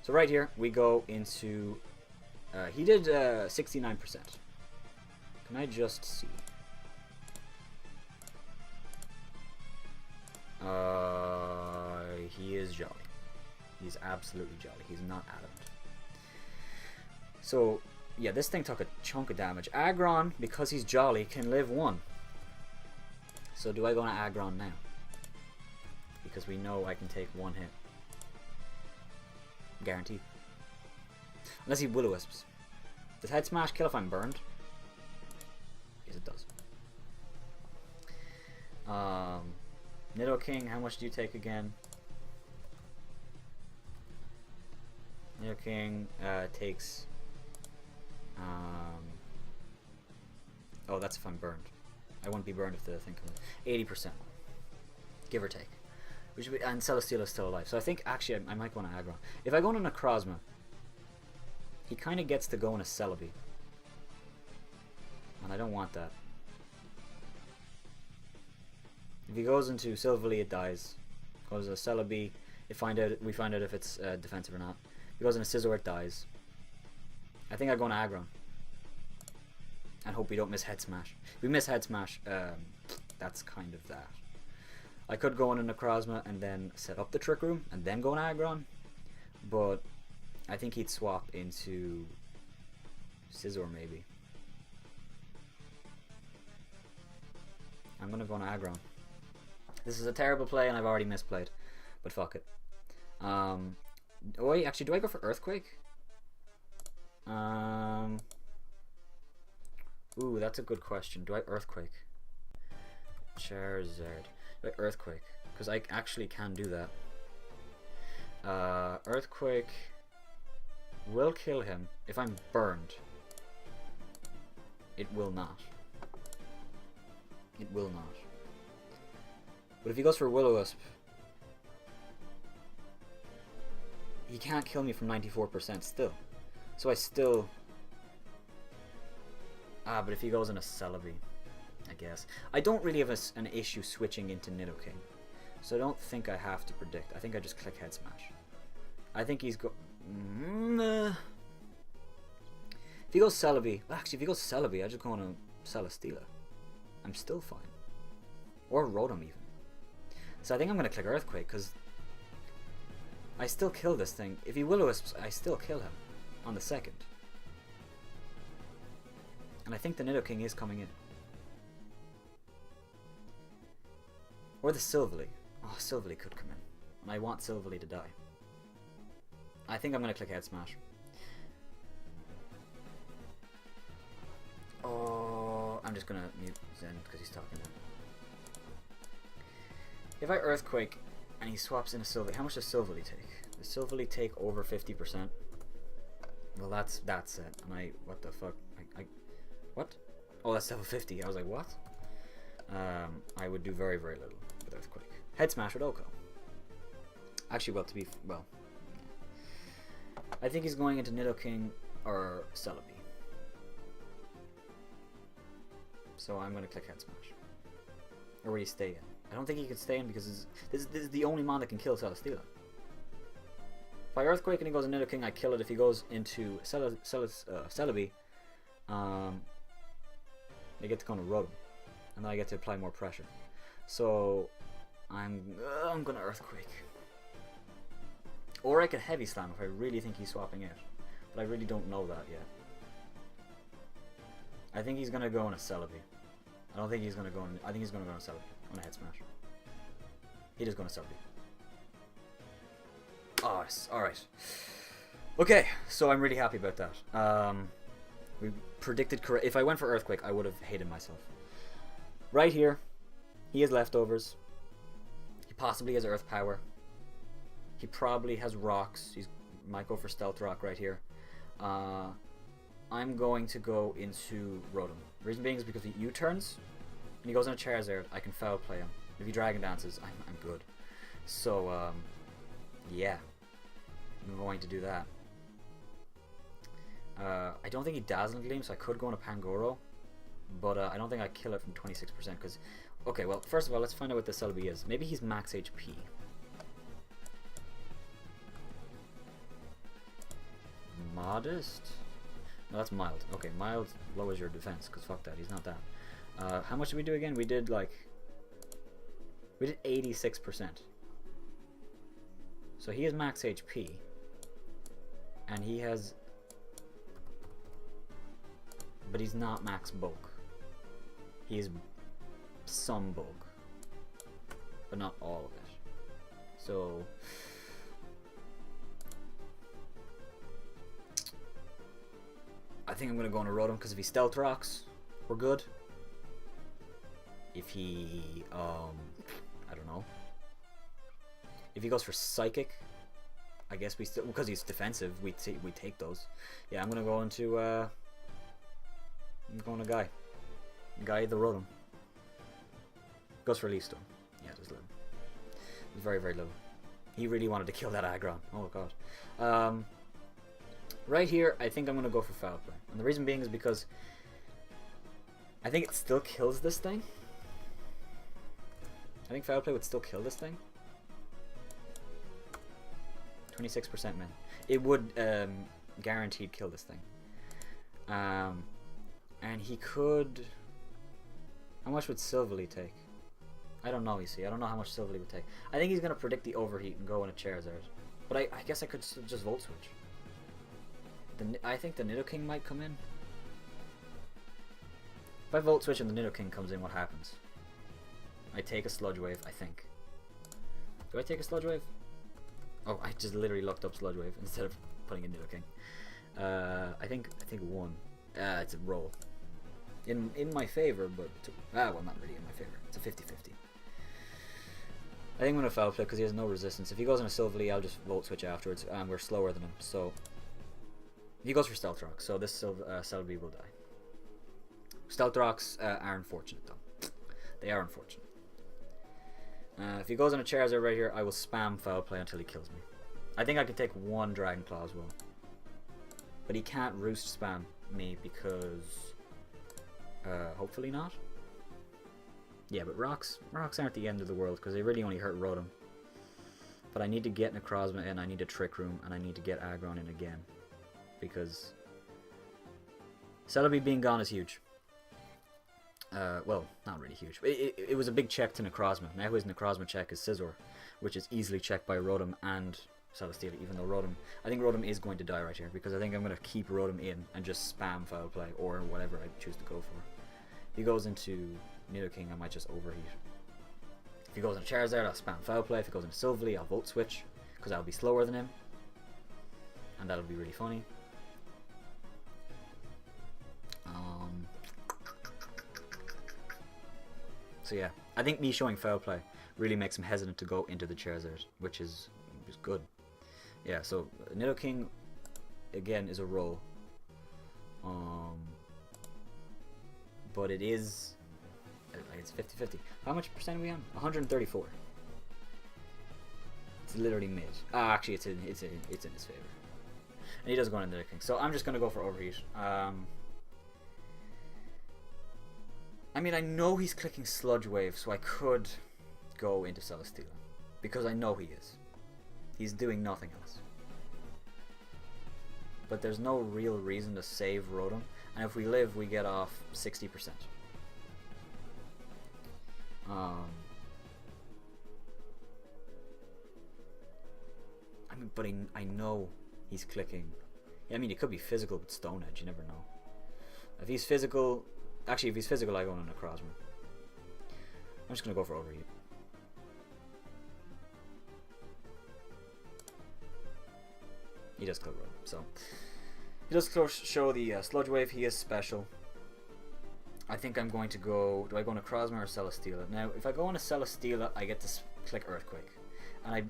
[SPEAKER 1] So right here, we go into... he did 69%. Can I just see? He is jolly. He's absolutely jolly. He's not adamant. So, yeah, this thing took a chunk of damage. Aggron, because he's jolly, can live 1. So do I go on Aggron now? Because we know I can take 1 hit. Guaranteed. Unless he Will-O-Wisps. Does Head Smash kill if I'm burned? Yes, it does. Nidoking, how much do you take again? Nidoking takes... oh, that's if I'm burned. I won't be burned if the thing comes in. 80%. Give or take. Which would be, and Celesteela is still alive. So I think, actually, I might go on an Aggron. If I go on a Necrozma, he kind of gets to go in a Celebi. And I don't want that. If he goes into Silverly, it dies. Goes to a Celebi, we find out if it's defensive or not. If he goes in a Scizor, it dies. I think I go on Aggron. And hope we don't miss Head Smash. If we miss Head Smash, that's kind of that. I could go on a Necrozma and then set up the Trick Room and then go on Aggron. But I think he'd swap into Scizor maybe. I'm gonna go on Aggron. This is a terrible play and I've already misplayed. But fuck it. Actually, do I go for Earthquake? Ooh, that's a good question. Do I Earthquake? Charizard. Do I Earthquake? Because I actually can do that. Earthquake will kill him if I'm burned. It will not. It will not. But if he goes for Will-O-Wisp, he can't kill me from 94% still. So I still... but if he goes in a Celebi, I guess. I don't really have an issue switching into Nidoking. So I don't think I have to predict. I think I just click Head Smash. I think he's if he goes Celebi... Actually, if he goes Celebi, I just go on a Celesteela. I'm still fine. Or Rotom even. So I think I'm going to click Earthquake, because I still kill this thing. If he Will-O-Wisps, I still kill him on the second. And I think the Nidoking is coming in. Or the Silverly. Oh, Silverly could come in. And I want Silverly to die. I think I'm going to click Head Smash. Oh, I'm just going to mute Zen because he's talking now. If I Earthquake and he swaps in a Silverly, how much does Silverly take? Does Silverly take over 50%? Well, that's it. And what the fuck? What? Oh, that's level 50. I was like, what? I would do very, very little with Earthquake. Head Smash with Oko. Actually, I think he's going into Nidoking or Celebi. So I'm going to click Head Smash. Or will he stay in? I don't think he could stay in because this is the only mon that can kill Celesteela. If I Earthquake and he goes into Nidoking, I kill it. If he goes into Celebi, I get to go on a Rotom, and then I get to apply more pressure. So I'm gonna Earthquake, or I could Heavy Slam if I really think he's swapping out, but I really don't know that yet. I think he's gonna go on a Celebi. I don't think he's gonna go on. I think he's gonna go on a Celebi on a Head Smash. He does go on a Celebi. Oh, all right. Okay, so I'm really happy about that. We predicted correct. If I went for Earthquake, I would have hated myself. Right here, he has leftovers. He possibly has Earth Power. He probably has Rocks. He might go for Stealth Rock right here. I'm going to go into Rotom. The reason being is because if he U-turns and he goes on a Charizard, I can Foul Play him. If he Dragon Dances, I'm good. So, yeah. I'm going to do that. I don't think he Dazzling Gleam, so I could go on a Pangoro, but I don't think I kill it from 26%, because... Okay, well, first of all, let's find out what the Celebi is. Maybe he's max HP. Modest? No, that's mild. Okay, mild lowers your defense, because fuck that, he's not that. How much did we do again? We did, like... We did 86%. So he has max HP, and he has... But he's not max bulk. He is some bulk, but not all of it. So I think I'm gonna go on a Rotom, because if he Stealth Rocks, we're good. if he, I don't know. If he goes for Psychic, I guess we still, because he's defensive, we take those. Yeah, I'm gonna go into, I'm going to Guy the Rotom. Goes for Leaf Storm. Yeah, it was little. It was very, very low. He really wanted to kill that Aggron. Oh god. Right here, I think I'm gonna go for Foul Play, and the reason being is because I think it still kills this thing. I think Foul Play would still kill this thing. 26% min. It would guaranteed kill this thing. And he could... How much would Silverly take? I don't know, you see. I don't know how much Silverly would take. I think he's going to predict the Overheat and go in a Charizard. But I guess I could just Volt Switch. I think the Nidoking might come in. If I Volt Switch and the Nidoking comes in, what happens? I take a Sludge Wave, I think. Do I take a Sludge Wave? Oh, I just literally looked up Sludge Wave instead of putting in Nidoking. I think one. It's a roll. In my favor, but well, not really in my favor. It's a 50-50. I think I'm gonna Foul Play because he has no resistance. If he goes on a Silverly, I'll just Volt Switch afterwards, and we're slower than him. So he goes for Stealth Rock. So this Celebi will die. Stealth Rocks are unfortunate though. They are unfortunate. If he goes on a Charizard right here, I will spam Foul Play until he kills me. I think I could take one Dragon Claw as well. But he can't Roost spam me because... hopefully not. Yeah, but rocks aren't the end of the world because they really only hurt Rotom. But I need to get Necrozma in, I need a Trick Room, and I need to get Aggron in again. Because Celebi being gone is huge. Well, not really huge. It was a big check to Necrozma. Now his Necrozma check is Scizor, which is easily checked by Rotom and Celesteela, even though Rotom... I think Rotom is going to die right here, because I think I'm going to keep Rotom in and just spam Foul Play, or whatever I choose to go for. If he goes into Nidoking, I might just Overheat. If he goes into Charizard, I'll spam Foul Play. If he goes into Silverly, I'll Volt Switch, because I'll be slower than him. And that'll be really funny. So yeah, I think me showing Foul Play really makes him hesitant to go into the Charizard, which is good. Yeah, so Nidoking again is a roll. But it is, it's 50-50. How much percent are we on? 134. It's literally mid. Actually, it's in his favor. And he does go into Nidoking. So I'm just gonna go for Overheat. I mean, I know he's clicking Sludge Wave, so I could go into Celesteela. Because I know he is. He's doing nothing else. But there's no real reason to save Rotom. And if we live, we get off 60%. I mean, but I know he's clicking. Yeah, I mean, it could be physical with Stone Edge, you never know. If he's physical... Actually, if he's physical, I go on a Necrozma. I'm just going to go for Overheat. He does kill Rotom, so... He does show the Sludge Wave, he is special. I think I'm going to go... Do I go on a Necrozma or Celesteela? Now, if I go on a Celesteela, I get to click Earthquake. And I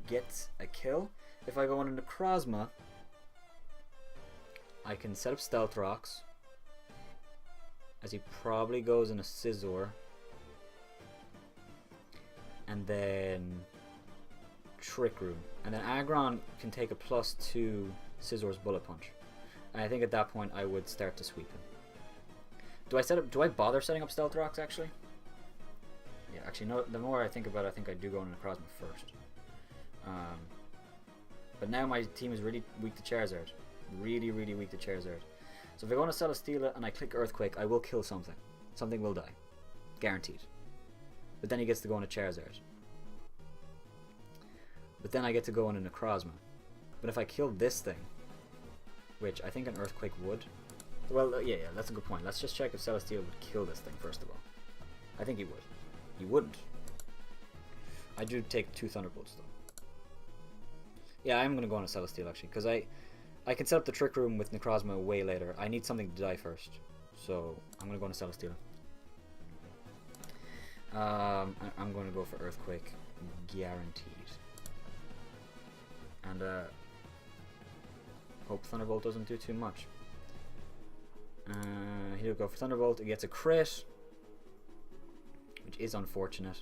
[SPEAKER 1] get a kill. If I go on a Necrozma, I can set up Stealth Rocks. As he probably goes in a Scizor. And then Trick Room. And then Aggron can take a +2 Scizor's Bullet Punch. And I think at that point I would start to sweep him. Do I bother setting up Stealth Rocks actually? Yeah, actually no, the more I think about it, I think I do go on Necrozma first. But now my team is really weak to Charizard. Really, really weak to Charizard. So if I go on a Celesteela and I click Earthquake, I will kill something. Something will die. Guaranteed. But then he gets to go on a Charizard. But then I get to go on a Necrozma. But if I kill this thing, which I think an Earthquake would... Well, yeah, that's a good point. Let's just check if Celesteela would kill this thing first of all. I think he would. He wouldn't. I do take 2 Thunderbolts though. Yeah, I'm going to go on a Celesteela actually, because I can set up the Trick Room with Necrozma way later. I need something to die first. So, I'm going to go on a Celesteela. I'm going to go for Earthquake, guaranteed. And hope Thunderbolt doesn't do too much. He'll go for Thunderbolt. It gets a crit, which is unfortunate,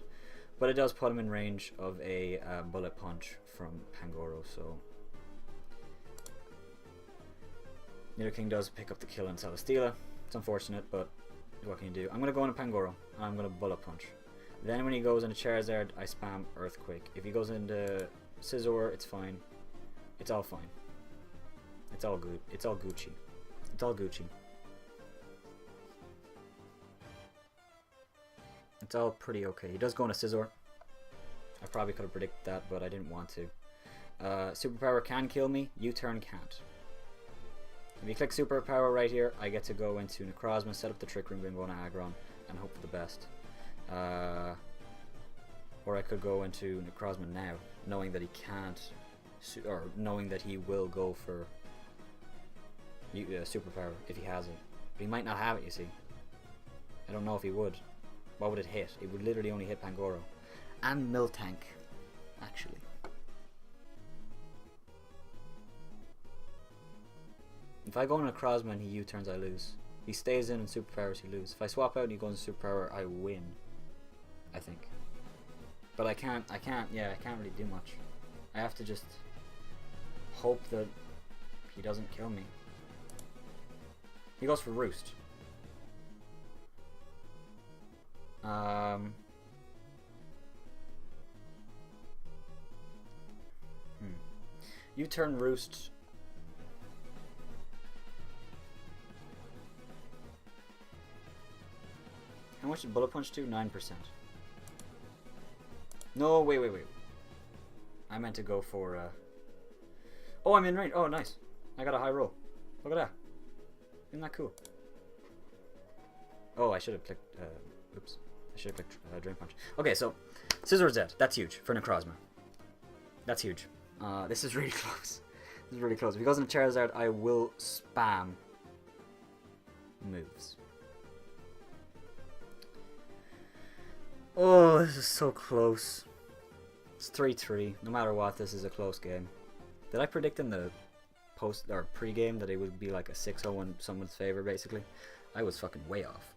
[SPEAKER 1] but it does put him in range of a Bullet Punch from Pangoro. So Nidoking does pick up the kill on Celesteela. It's unfortunate, but what can you do? I'm going to go into Pangoro, and I'm going to Bullet Punch. Then when he goes into Charizard, I spam Earthquake. If he goes into Scizor, it's fine. It's all fine. It's all good. It's all Gucci. It's all Gucci. It's all pretty okay. He does go into Scizor. I probably could have predicted that, but I didn't want to. Superpower can kill me. U-turn can't. If you click Superpower right here, I get to go into Necrozma, set up the Trick Room, then go into Aggron, and hope for the best. Or I could go into Necrozma now, knowing that he can't, or knowing that he will go for Superpower if he has it. But he might not have it, you see. I don't know if he would. What would it hit? It would literally only hit Pangoro. And Miltank, actually. If I go into Necrozma and he U-turns, I lose. He stays in and Superpowers, he lose. If I swap out and he goes into Superpower, I win. I think. But I can't really do much. I have to just hope that he doesn't kill me. He goes for Roost. U-turn Roost. How much did Bullet Punch do? 9%. No, wait. I meant to go for, oh, I'm in range. Oh, nice. I got a high roll. Look at that. Isn't that cool? Oh, I should have clicked, oops. I should have clicked Drain Punch. Okay, so, Scizor's dead. That's huge for Necrozma. That's huge. This is really close. This is really close. If he goes into Charizard, I will spam moves. Oh, this is so close. It's 3-3. No matter what, this is a close game. Did I predict in the post or pre-game that it would be like a 6-0 in someone's favor, basically? I was fucking way off.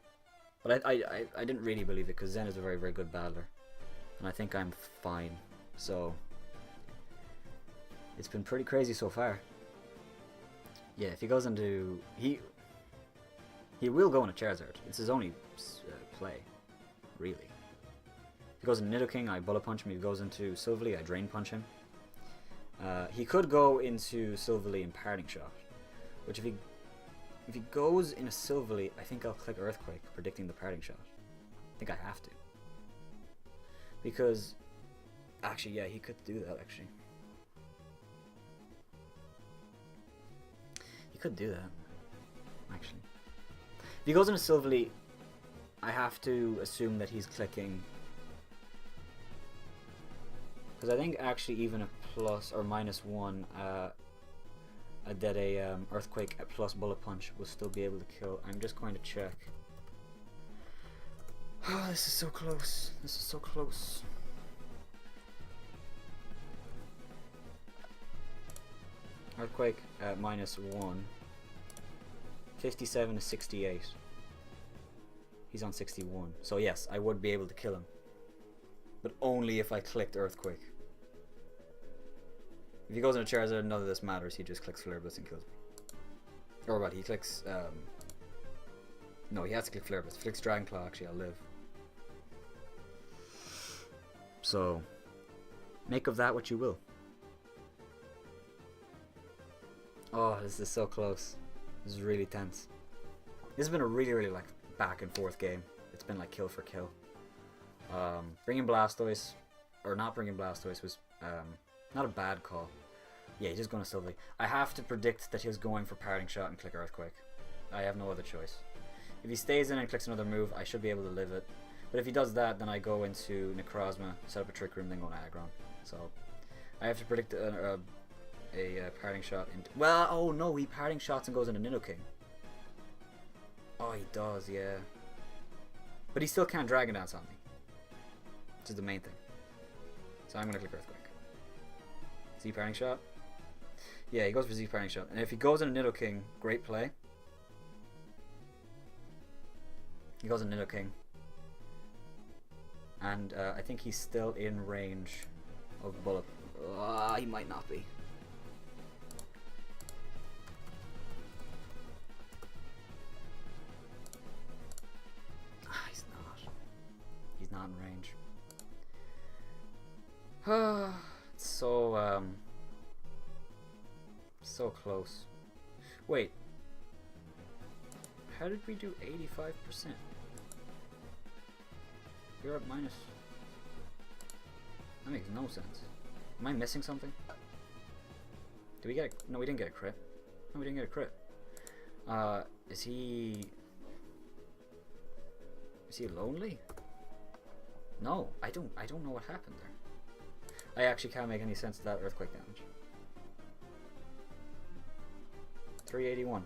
[SPEAKER 1] But I didn't really believe it, because Zen is a very, very good battler. And I think I'm fine. So, it's been pretty crazy so far. Yeah, if he goes into... He will go into Charizard. It's his only play, really. If he goes into Nidoking, I Bullet Punch him. If he goes into Silvally, I Drain Punch him. He could go into Silvally and Parting Shot, which if he goes in a Silvally, I think I'll click Earthquake, predicting the Parting Shot. I think I have to. Because, actually, yeah, he could do that, actually. He could do that, actually. If he goes into Silvally, I have to assume that he's clicking... Because I think actually even a plus or -1 that a Earthquake at plus Bullet Punch will still be able to kill. I'm just going to check. Oh, this is so close. This is so close. Earthquake at -1. 57 to 68. He's on 61. So yes, I would be able to kill him. But only if I clicked Earthquake. If he goes into Charizard, none of this matters. He just clicks Celebis and kills me. Or what? He clicks... no, he has to click Celebis. If he clicks Dragon Claw, actually, I'll live. So, make of that what you will. Oh, this is so close. This is really tense. This has been a really, really, like, back and forth game. It's been, like, kill for kill. Bringing Blastoise, or not bringing Blastoise, was not a bad call. Yeah, he's just going to Silvally. I have to predict that he's going for Parting Shot and click Earthquake. I have no other choice. If he stays in and clicks another move, I should be able to live it. But if he does that, then I go into Necrozma, set up a Trick Room, then go to Aggron. So, I have to predict a Parting Shot. Well, oh no, he Parting Shots and goes into Nidoking. Oh, he does, yeah. But he still can't Dragon Dance on me. which is the main thing. So I'm going to click Earthquake. Z parting shot. Yeah, he goes for Z parting shot. And if he goes on a Nidoking, great play. He goes on Nidoking. And I think he's still in range of Bullet. He might not be. He's not. He's not in range. It's so so close. Wait. How did we do 85%? You're at minus. That makes no sense. Am I missing something? Did we get a... No, we didn't get a crit. No, we didn't get a crit. Is he lonely? No, I don't know what happened there. I actually can't make any sense of that earthquake damage. 381.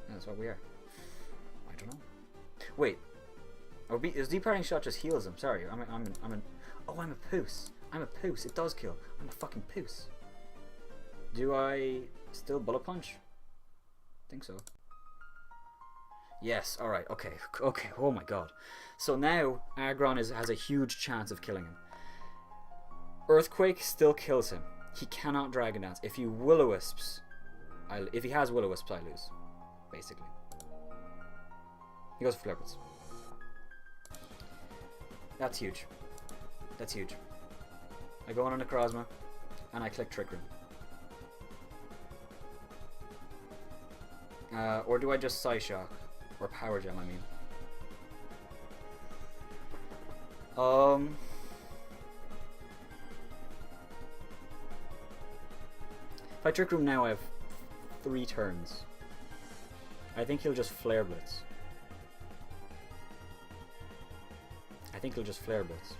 [SPEAKER 1] That's what we are. I don't know. Wait. Oh, is deep parting shot just heals him? Sorry, I'm a puss. I'm a puss. It does kill. I'm a fucking puss. Do I still bullet punch? I think so. Yes. All right. Okay. Okay. Oh my god. So now Aggron has a huge chance of killing him. Earthquake still kills him. He cannot Dragon Dance. If he Will-O-Wisps, if he has Will-O-Wisps, I lose. Basically. He goes for Flare Blitz. That's huge. That's huge. I go on a Necrozma, and I click Trick Room. Or do I just Psyshock? Or Power Gem, I mean. If I Trick Room now, I have 3 turns. I think he'll just Flare Blitz. I think he'll just Flare Blitz.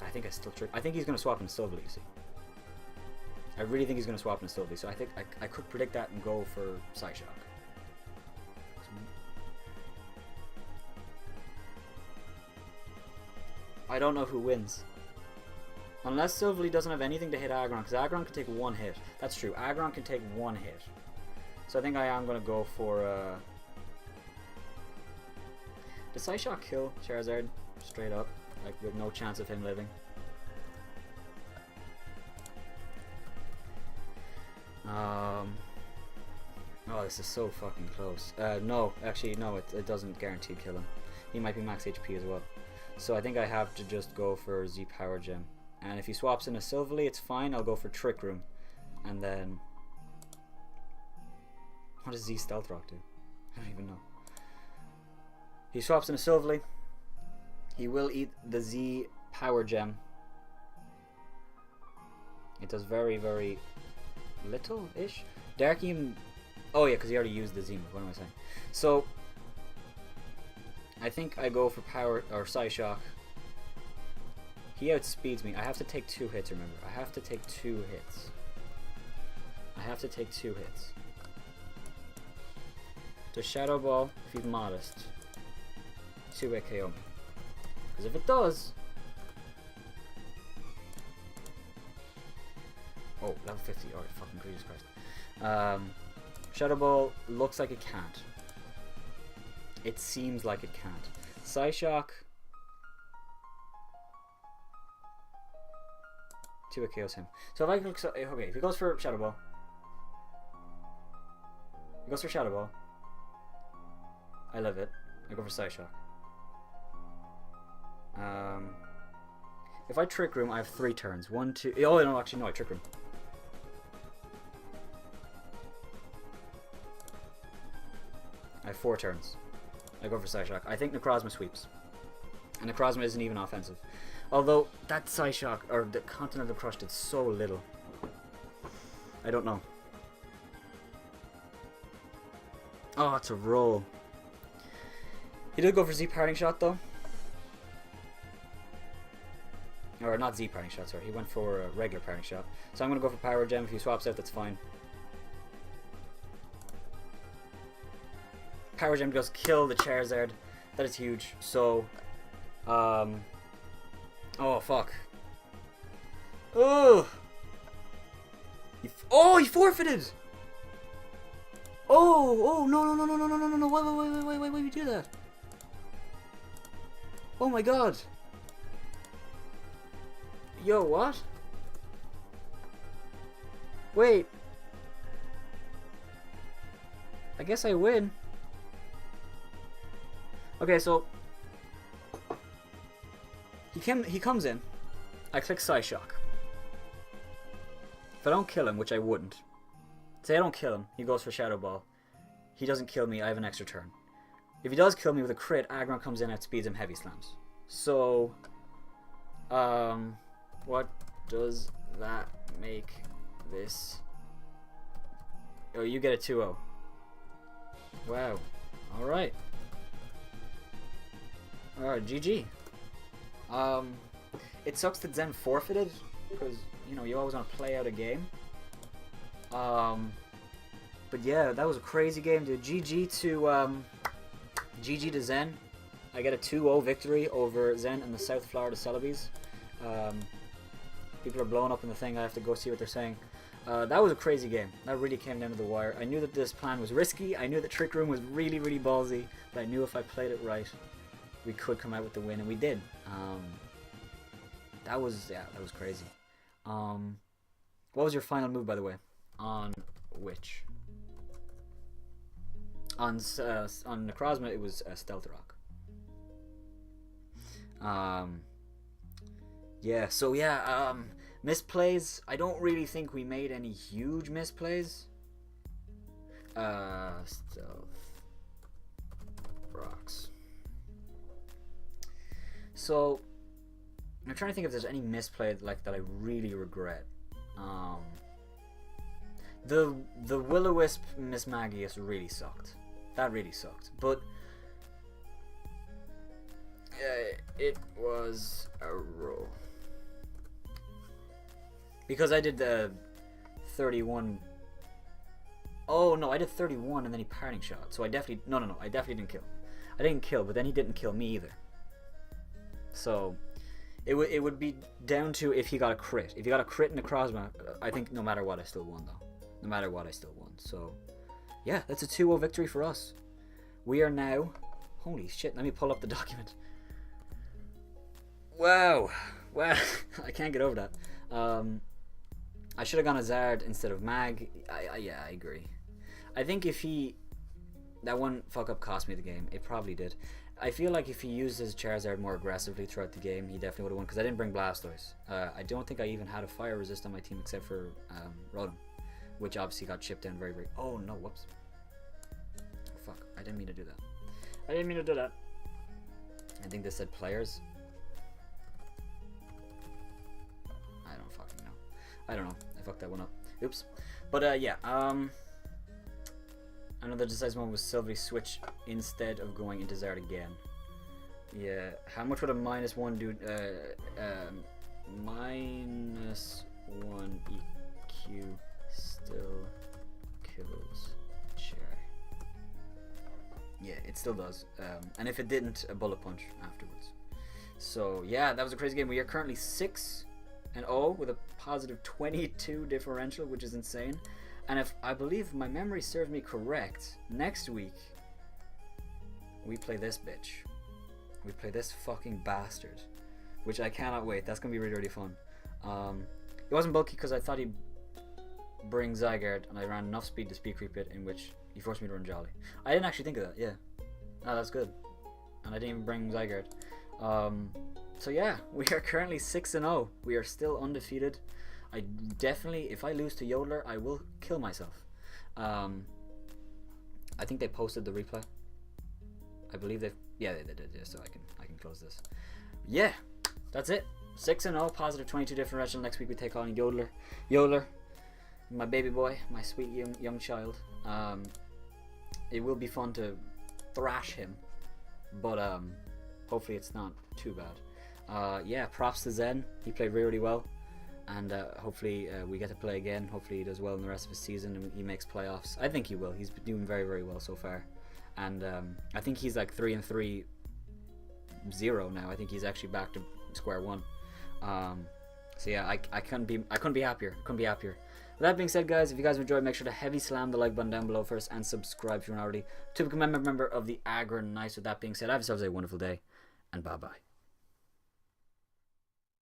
[SPEAKER 1] I think I still Trick... I think he's going to swap into Silvally, you see. I really think he's going to swap into Silvally, so I think I could predict that and go for Psyshock. I don't know who wins. Unless Silvally doesn't have anything to hit Aggron, because Aggron can take 1 hit. That's true, Aggron can take 1 hit. So I think I am going to go for... Does Psyshock kill Charizard? Straight up. Like, with no chance of him living. Oh, this is so fucking close. No, actually, no, it doesn't guarantee kill him. He might be max HP as well. So I think I have to just go for Z Power Gem. And if he swaps in a Silvally, it's fine. I'll go for Trick Room. And then... What does Z Stealth Rock do? I don't even know. He swaps in a Silvally. He will eat the Z Power Gem. It does very, very little-ish. Darkiem... Oh yeah, because he already used the Z move. What am I saying? So... I think I go for Power... or Psyshock. He outspeeds me. I have to take 2 hits, remember. I have to take 2 hits. I have to take 2 hits. Does Shadow Ball, if he's modest, 2-hit KO me? Because if it does... Oh, level 50. Alright, fucking Jesus Christ. Shadow Ball looks like it can't. It seems like it can't. Psyshock... 2-hit KOs him. So if I click... Okay, if he goes for Shadow Ball... He goes for Shadow Ball. I live it. I go for Psyshock. If I Trick Room, I have 3 turns. 1, 2... Oh, no, actually, no, I Trick Room. I have 4 turns. I go for Psyshock. I think Necrozma sweeps. And Necrozma isn't even offensive. Although, that Psyshock, or the Continental Crush did so little. I don't know. Oh, it's a roll. He did go for Z Parting Shot, though. Or not Z Parting Shot, sorry. He went for a regular Parting Shot. So I'm going to go for Power Gem. If he swaps out, that's fine. Power Gem does kill the Charizard. That is huge. So Oh fuck. Oh. Oh, he forfeited. Oh, no, wait, we do that. Oh my god. Yo, what? Wait. I guess I win. Okay, so he comes in. I click Psyshock. If I don't kill him, which I wouldn't. Say I don't kill him, he goes for Shadow Ball. He doesn't kill me, I have an extra turn. If he does kill me with a crit, Aggron comes in, outspeeds him, heavy slams. So, what does that make this? Oh, you get a 2-0. Wow. Alright. Alright, GG. It sucks that Zen forfeited, because, you know, you always want to play out a game. But yeah, that was a crazy game, dude. GG to Zen. I get a 2-0 victory over Zen and the South Florida Celebis. People are blowing up in the thing. I have to go see what they're saying. That was a crazy game. That really came down to the wire. I knew that this plan was risky. I knew that Trick Room was really, really ballsy. But I knew if I played it right, we could come out with the win, and we did. That was crazy. What was your final move, by the way? On which? On Necrozma, it was Stealth Rock. Yeah, so yeah, misplays. I don't really think we made any huge misplays. Stealth Rocks. So I'm trying to think if there's any misplay like that I really regret. The Will-O-Wisp Miss Magius really sucked. That really sucked. But it was a roll. Because I did the 31. Oh no, I did 31 and then he parting shot. So I definitely no, I definitely didn't kill. I didn't kill, but then he didn't kill me either. So it would be down to if he got a crit. If he got a crit in Necrozma, I think no matter what I still won though. No matter what I still won. So yeah, that's a 2-0 victory for us. We are now, holy shit, let me pull up the document. Wow, I can't get over that. I should have gone Hazard instead of Mag. Yeah, I agree. I think if that one fuck up cost me the game. It probably did. I feel like if he used his Charizard more aggressively throughout the game, he definitely would have won, because I didn't bring Blastoise. I don't think I even had a Fire Resist on my team except for Rotom, which obviously got chipped down very, very... Oh no, whoops. Fuck, I didn't mean to do that. I think this said players. I don't fucking know. I don't know. I fucked that one up. Oops. But yeah, another decisive one was Sylvie switch instead of going into Zard again. Yeah, how much would a -1 do? -1 EQ still kills chair. Yeah, it still does. And if it didn't, a bullet punch afterwards. So yeah, that was a crazy game. We are currently 6-0 with a positive 22 differential, which is insane. And if I believe my memory serves me correct, next week we play this bitch. We play this fucking bastard, which I cannot wait. That's gonna be really, really fun. It wasn't bulky because I thought he'd bring Zygarde, and I ran enough speed to speed creep it, in which he forced me to run Jolly. I didn't actually think of that. Yeah, no, that's good. And I didn't even bring Zygarde. So yeah, we are currently 6-0. We are still undefeated. I definitely, if I lose to Yodeler, I will kill myself. I think they posted the replay. I believe they did. Yeah, so I can close this. Yeah, that's it. 6-0, positive 22 differential. Next week we take on Yodeler, my baby boy, my sweet young child. It will be fun to thrash him, but hopefully it's not too bad. Yeah, props to Zen. He played really, really well. And hopefully we get to play again. Hopefully he does well in the rest of his season and he makes playoffs. I think he will. He's doing very, very well so far. And I think he's like 3-3 0 now. I think he's actually back to square one. So yeah, I couldn't be happier. With that being said, guys, if you guys enjoyed, make sure to heavy slam the like button down below first and subscribe if you're not already to become a member of the Aggronix. With that being said, have yourselves a wonderful day, and bye bye.